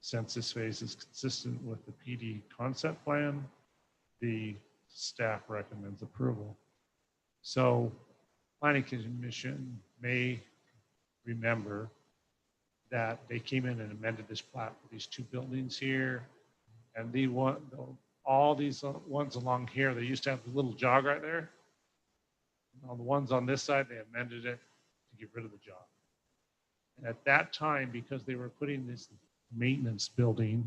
Since this phase is consistent with the PD concept plan, the staff recommends approval. So Planning Commission may remember that they came in and amended this plat for these 2 buildings here. And all these ones along here, they used to have the little jog right there. On the ones on this side, they amended it to get rid of the jog. And at that time, because they were putting this maintenance building,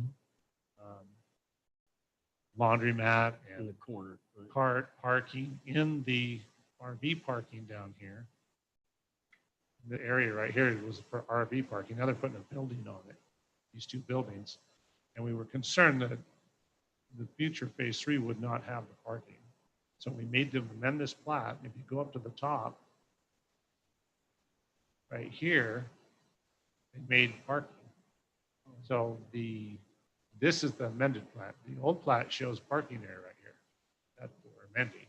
laundromat In and the corner. Right? car parking in the RV parking down here. The area right here was for RV parking. Now they're putting a building on it, these 2 buildings. And we were concerned that the future phase 3 would not have the parking. So we made them amend this plat. If you go up to the top, right here, they made parking. So this is the amended plat. The old plat shows parking area right here. That's what we're amending.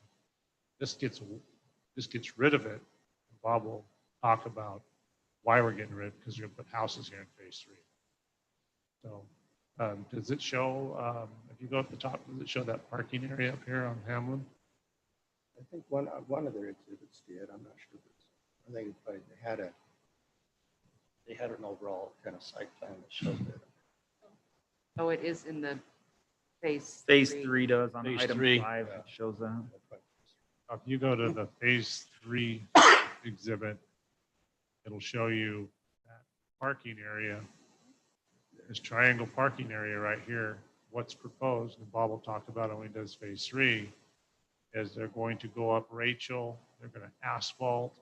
This gets rid of it. Bob will talk about why we're getting rid of it, because we're gonna put houses here in phase 3. So does it show, if you go up the top, does it show that parking area up here on Hamlin? I think one of their exhibits did. I'm not sure. I think it's probably, they had an overall kind of site plan that showed that. Oh, it is in the phase. Phase 3 does on Phase item 3. 5, it shows that. If you go to the phase 3 exhibit, it'll show you that parking area. This triangle parking area right here, what's proposed, and Bob will talk about it when he does phase 3, is they're going to go up Rachel, they're going to asphalt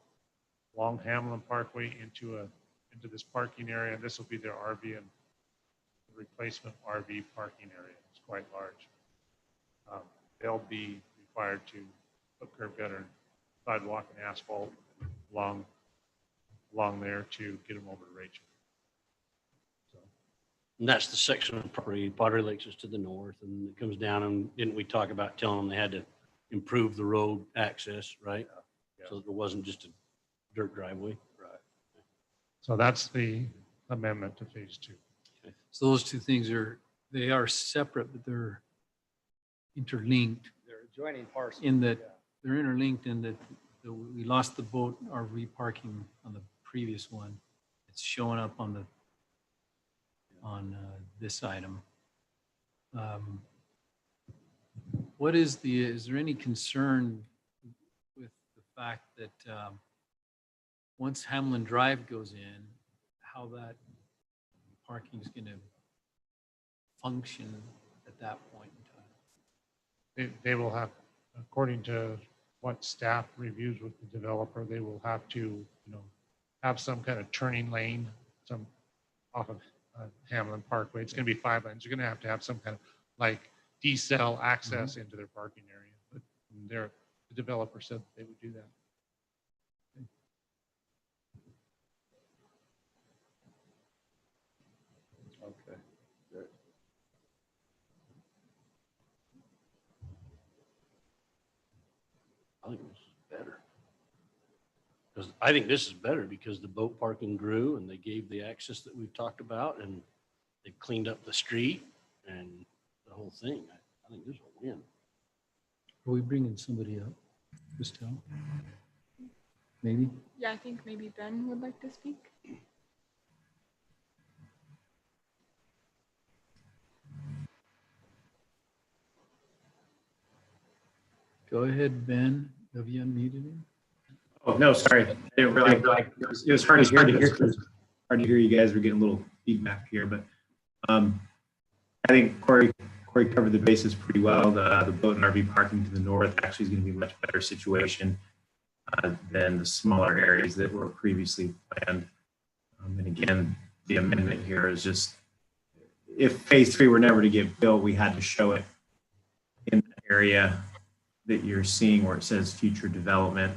along Hamlin Parkway into this parking area, and this will be their RV and replacement RV parking area. It's quite large. They'll be required to put curb gutter, sidewalk, and asphalt along there to get them over to Rachel. So, And that's the section of property. Pottery Lakes is to the north, and it comes down, and didn't we talk about telling them they had to improve the road access, right? yeah. So there wasn't just a dirt driveway. Right. So that's the amendment to phase 2. So those 2 things they are separate, but they're interlinked They're adjoining parcels. in that they're interlinked in that we lost the boat RV parking on the previous one. It's showing up on this item. Is there any concern with the fact that once Hamlin Drive goes in, how that parking is going to function at that point in time? They will have, according to what staff reviews with the developer, they will have to, have some kind of turning lane, some off of Hamlin Parkway. It's going to be 5 lanes. You're going to have some kind of like decel access into their parking area. But the developer said they would do that. Okay. Good. I think this is better. Because I think this is better because the boat parking grew and they gave the access that we've talked about, and they cleaned up the street and the whole thing. I think this will win. Are we bringing somebody up? Christelle? Maybe? Yeah, I think maybe Ben would like to speak. Go ahead, Ben. Have you unmuted him? Oh, no, sorry. I didn't realize it was hard to hear you guys were getting a little feedback here, but I think Corey covered the bases pretty well. The boat and RV parking to the north actually is going to be a much better situation than the smaller areas that were previously planned. And again, the amendment here is just, if phase 3 were never to get built, we had to show it in the area that you're seeing where it says future development.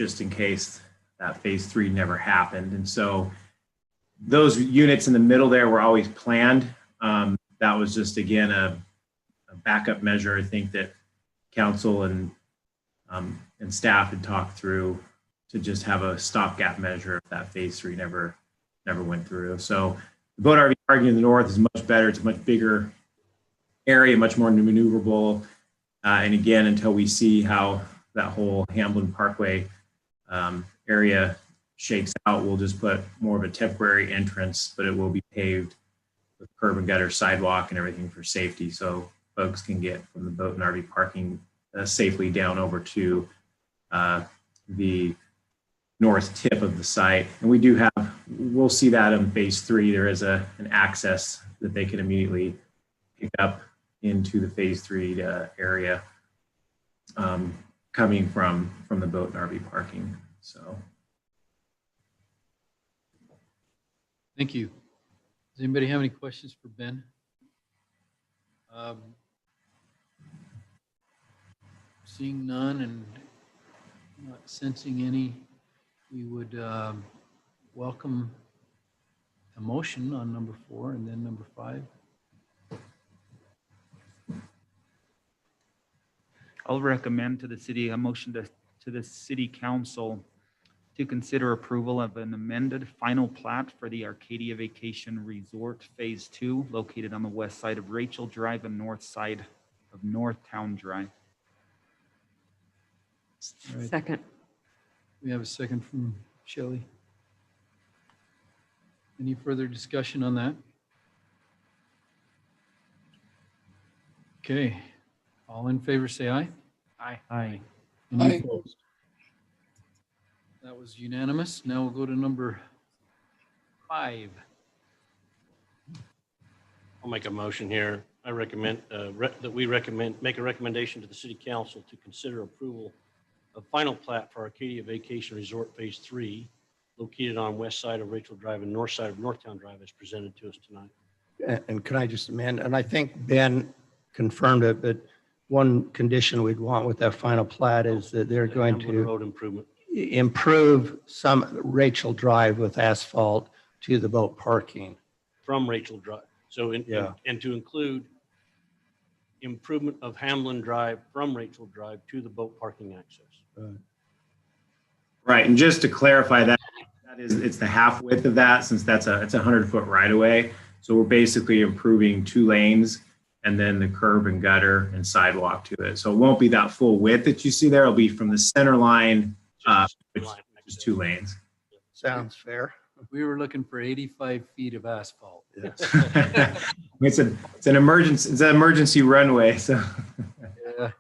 just in case that phase 3 never happened. And so those units in the middle there were always planned. That was just, again, a backup measure, I think, that council and staff had talked through to just have a stopgap measure if that phase 3 never went through. So the boat RV parking in the north is much better. It's a much bigger area, much more maneuverable. And again, until we see how that whole Hamlin Parkway area shakes out, we'll just put more of a temporary entrance, but it will be paved with curb and gutter, sidewalk, and everything for safety, so folks can get from the boat and RV parking safely down over to the north tip of the site. And we do have, we'll see that in phase 3, there is an access that they can immediately pick up into the phase 3 area coming from the boat and RV parking. So. Thank you. Does anybody have any questions for Ben? Seeing none and not sensing any, we would welcome a motion on number 4 and then number 5. I'll recommend to the city a motion to the city council to consider approval of an amended final plat for the Arcadia Vacation Resort Phase 2 located on the west side of Rachel Drive and north side of Northtown Drive. All right. Second. We have a second from Shelley. Any further discussion on that? Okay, all in favor say aye. Aye. Aye. Aye. Any opposed? That was unanimous. Now we'll go to number 5. I'll make a motion here. I recommend that we make a recommendation to the city council to consider approval of final plat for Arcadia Vacation Resort Phase 3 located on west side of Rachel Drive and north side of Northtown Drive as presented to us tonight. And can I just amend, and I think Ben confirmed it, but one condition we'd want with that final plat is that they're going Hamlin to Road improvement. improve some Rachel Drive with asphalt to the boat parking. From Rachel Drive. So, Yeah. and to include improvement of Hamlin Drive from Rachel Drive to the boat parking access. Right, and just to clarify that, it's the half width of that, since it's a 100-foot right of way. So we're basically improving 2 lanes and then the curb and gutter and sidewalk to it. So it won't be that full width that you see there. It'll be from the center line, which is 2 lanes. Sounds fair. We were looking for 85 feet of asphalt. It's an emergency runway. So Yeah.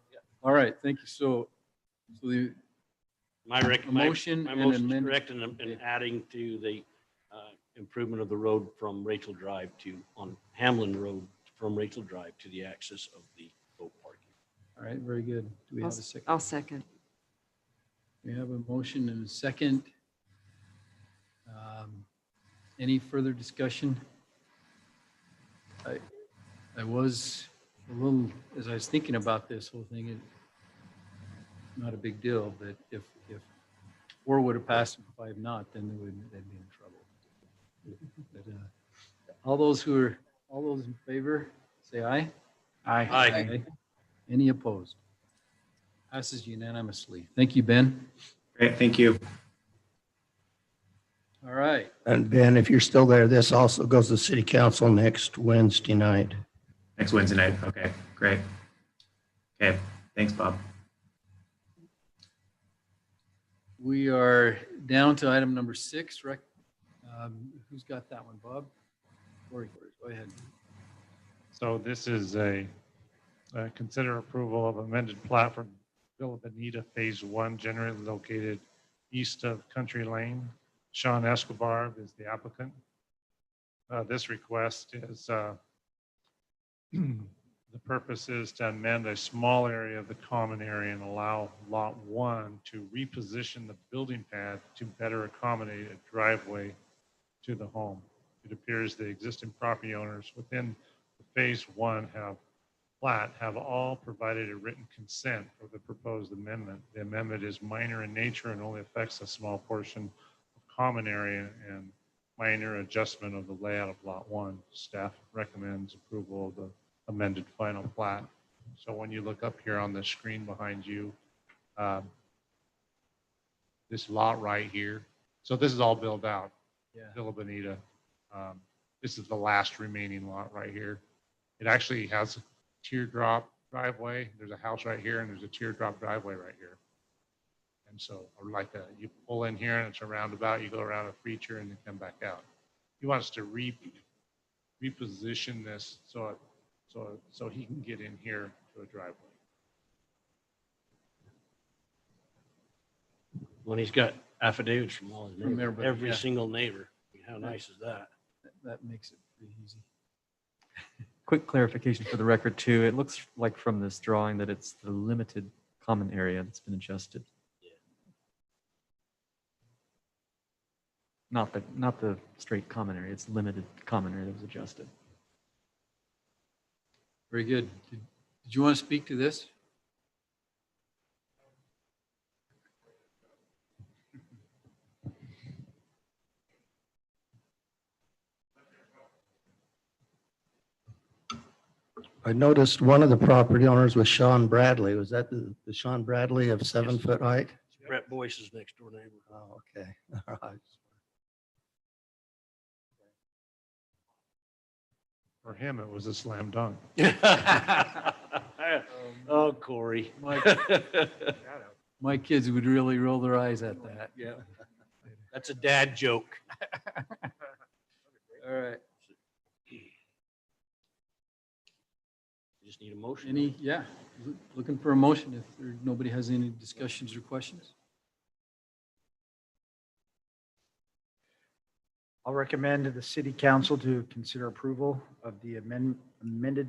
All right, thank you. So the My motion and motion is amendment. correct in adding to the improvement of the road from Rachel Drive on Hamlin Road from Rachel Drive to the access of the boat parking. All right, very good. Do we have a second? I'll second. We have a motion and a second. Any further discussion? I was a little, as I was thinking about this whole thing, not a big deal, but if 4 would have passed and 5 not, then they'd be in trouble. But all those in favor, say aye. Aye. Aye. Any opposed? Passes unanimously. Thank you, Ben. great, thank you. All right. And Ben, if you're still there, this also goes to city council next Wednesday night. Next Wednesday night. Okay, great. Okay, thanks, Bob. We are down to item number 6. Who's got that one, Bob? Corey, go ahead. So this is a consider approval of amended plat for Villa Bonita Phase 1, generally located east of Country Lane. Sean Escobar is the applicant. This request is, the purpose is to amend a small area of the common area and allow Lot 1 to reposition the building pad to better accommodate a driveway to the home. It appears the existing property owners within Phase 1 have plat have all provided a written consent for the proposed amendment. The amendment is minor in nature and only affects a small portion of common area and minor adjustment of the layout of Lot 1. Staff recommends approval of the amended final plat. So when you look up here on the screen behind you, this lot right here, so this is all built out. Yeah. Villa Bonita. This is the last remaining lot right here. It actually has a teardrop driveway. There's a house right here and there's a teardrop driveway right here. And so, or like you pull in here and it's a roundabout, you go around a feature and then come back out. He wants to reposition this so he can get in here to a driveway. When he's got affidavits from all his From neighbors, everybody, every yeah. single neighbor. I mean, how nice is that? That makes it pretty easy. Quick clarification for the record too. It looks like from this drawing that it's the limited common area that's been adjusted. Not the straight common area. It's limited common area that was adjusted. Very good. Did you want to speak to this? I noticed one of the property owners was Sean Bradley. Was that the Sean Bradley of 7-foot height? Brett Boyce's next door neighbor. Oh, okay. All right. For him, it was a slam dunk. Oh, Corey. My kids would really roll their eyes at that. Yeah. That's a dad joke. All right. Just need a motion. Looking for a motion if nobody has any discussions or questions. I'll recommend to the city council to consider approval of the amended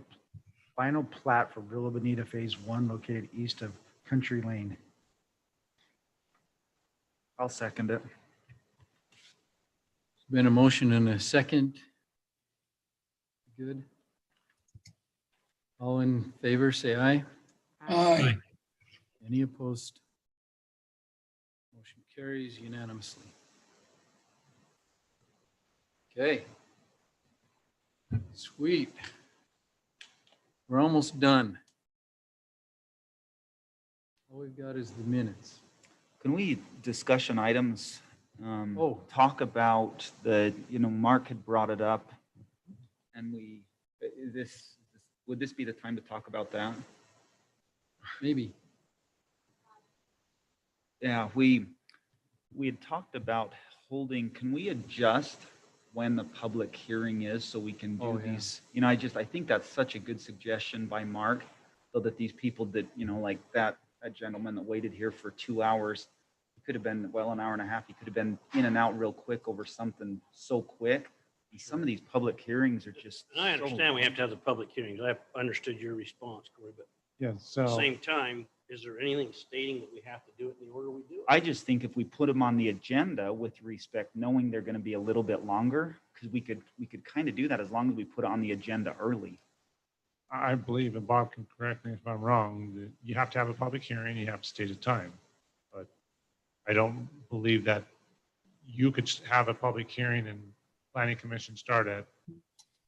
final plat for Villa Bonita Phase 1 located east of Country Lane. I'll second it. There's been a motion and a second. Good. All in favor, say aye. Aye. Any opposed? Motion carries unanimously. Okay. Sweet. We're almost done. All we've got is the minutes. Can we discussion items? Oh. Talk about Mark had brought it up and would this be the time to talk about that? Maybe. Yeah, we had talked about can we adjust when the public hearing is so we can do these? I think that's such a good suggestion by Mark, so that these people that, like that gentleman that waited here for 2 hours, he could have been, an hour and a half, he could have been in and out real quick over something so quick. Some of these public hearings are just. And I understand we have to have the public hearings. I understood your response, Corey, but Yeah, at the so same time, is there anything stating that we have to do it in the order we do it? I just think if we put them on the agenda with respect, knowing they're going to be a little bit longer, because we could kind of do that as long as we put it on the agenda early. I believe, and Bob can correct me if I'm wrong, that you have to have a public hearing, you have to state a time. But I don't believe that you could have a public hearing and planning commission start at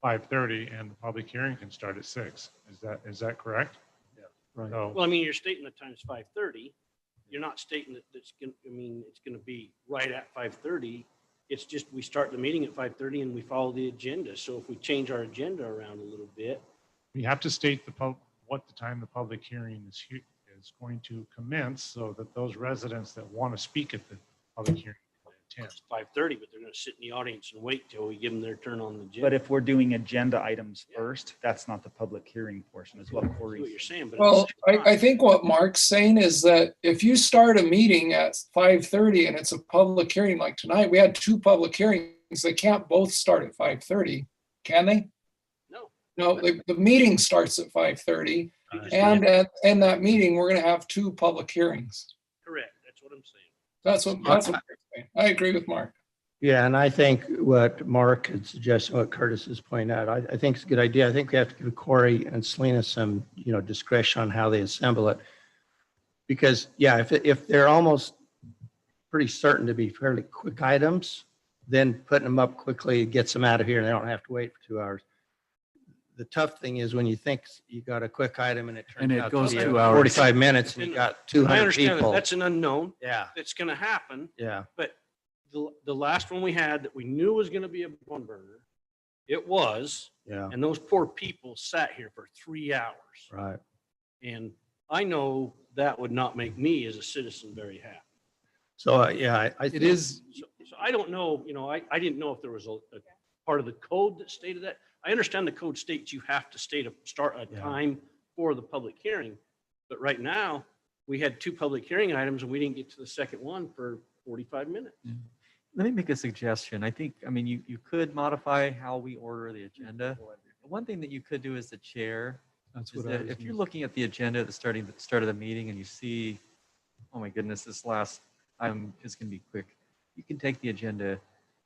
5:30 and the public hearing can start at 6. Is that correct? Yeah. Right. Well, I mean, you're stating the time's 5:30. You're not stating that it's going to be right at 5:30. It's just, we start the meeting at 5:30 and we follow the agenda. So if we change our agenda around a little bit. We have to state what the time the public hearing is going to commence so that those residents that want to speak at the public hearing can attend. It's 5:30, but they're going to sit in the audience and wait till we give them their turn on the agenda. But if we're doing agenda items first, that's not the public hearing portion, is what I see Corey's. what you're saying, but Well, I think what Mark's saying is that if you start a meeting at 5:30 and it's a public hearing like tonight, we had 2 public hearings. They can't both start at 5:30, can they? No, the meeting starts at 5:30. And in that meeting, we're going to have 2 public hearings. correct. That's what I'm saying. That's what I'm saying. I agree with Mark. Yeah, and I think what Mark had suggested, what Curtis is pointing out, I think it's a good idea. I think we have to give Corey and Selena some, discretion on how they assemble it. Because, yeah, if they're almost pretty certain to be fairly quick items, then putting them up quickly gets them out of here and they don't have to wait for 2 hours. The tough thing is when you think you got a quick item and it turns And it out goes to be 2 hours. 45 minutes and you got I 200 understand that people. that's an unknown. Yeah, That's going to happen. yeah. But the last one we had that we knew was going to be a one burner, it was. Yeah. And those poor people sat here for 3 hours. Right. And I know that would not make me as a citizen very happy. So, yeah, I It think- is, So I don't know, I didn't know if there was a part of the code that stated that. I understand the code states you have to start a Yeah. time for the public hearing. But right now, we had 2 public hearing items and we didn't get to the second one for 45 minutes. Let me make a suggestion. You could modify how we order the agenda. One thing that you could do as the chair that's is what I that was. if you're looking at the agenda at the start of the meeting and you see, oh my goodness, this last item is going to be quick, you can take the agenda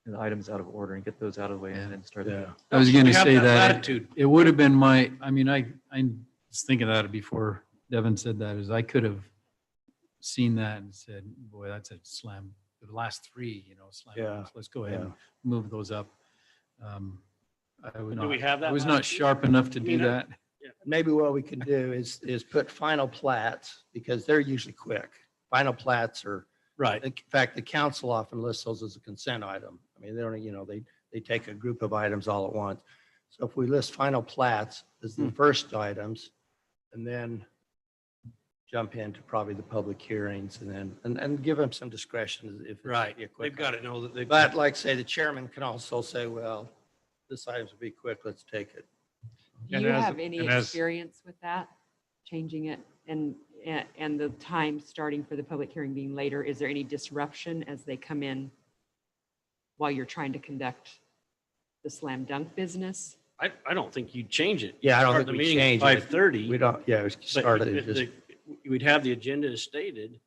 and the items out of order and get those out of the way and then start. Yeah. I was going to We have say that that latitude. it would have been I was thinking that before Devin said that, is I could have seen that and said, boy, that's a slam. The last 3, slam. Yeah, dunks. Let's go ahead yeah. and move those up. I would Do we have that I was not latitude? sharp enough to I do mean, that. Maybe what we can do is put final plats because they're usually quick. Final plats are, Right. in fact, the council often lists those as a consent item. I mean, they don't, they take a group of items all at once. So if we list final plats as the first items and then jump into probably the public hearings and give them some discretion if it's Right. be a quick They've got to item. know that they've. But like say, the chairman can also say, well, this item's will be quick, let's take it. Do And you as- have any and as- experience with that, changing it and the time starting for the public hearing being later? Is there any disruption as they come in while you're trying to conduct the slam dunk business? I don't think you'd change it. Yeah, I don't Start think the we meeting at change it. 5:30. We don't, yeah, we started it just. We'd have the agenda as stated,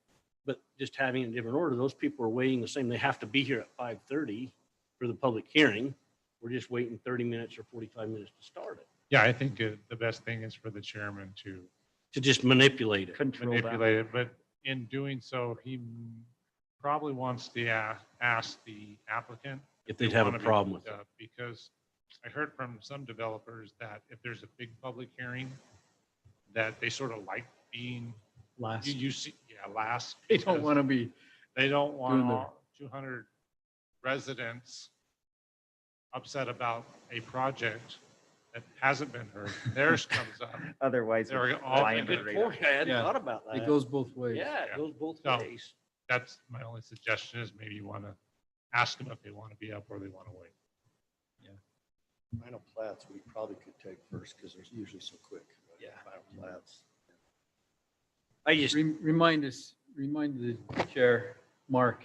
but just having it in different order. Those people are waiting the same. They have to be here at 5:30 for the public hearing. We're just waiting 30 minutes or 45 minutes to start it, Yeah, I think the best thing is for the chairman to to just manipulate it. Control that. manipulate it, but in doing so, he probably wants to ask the applicant If they'd have a wanna be problem with moved it. up, because I heard from some developers that if there's a big public hearing, that they sort of like being, Last, you see, last. they don't because want to be. They don't want doing the- all 200 residents upset about a project that hasn't been heard. Theirs comes up. Otherwise, They're it's all flying thinking- under Good the radar. point. I hadn't Yeah. thought about that. It goes both ways. Yeah, Yeah. it goes both No. ways. That's my only suggestion, is maybe you want to ask them if they want to be up or they want to wait. Final plats, we probably could take first because they're usually so quick. Yeah. Final plats. I just, Remind the chair, Mark,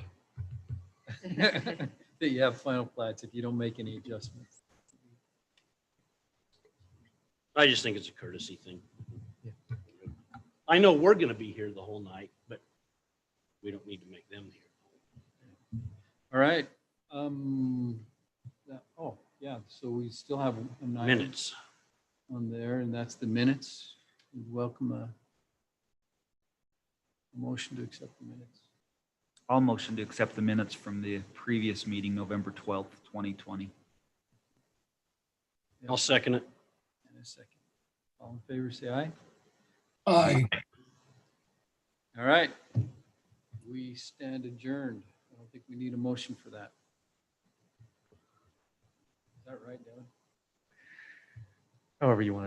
that you have final plats if you don't make any adjustments. I just think it's a courtesy thing. Yeah. I know we're going to be here the whole night, but we don't need to make them here. All right. Oh, yeah, so we still have an item Minutes. on there, and that's the minutes. We welcome a motion to accept the minutes. I'll motion to accept the minutes from the previous meeting, November 12th, 2020. I'll second it. And a second. All in favor, say aye. Aye. All right. We stand adjourned. I don't think we need a motion for that. Is that right, Devin? However you want to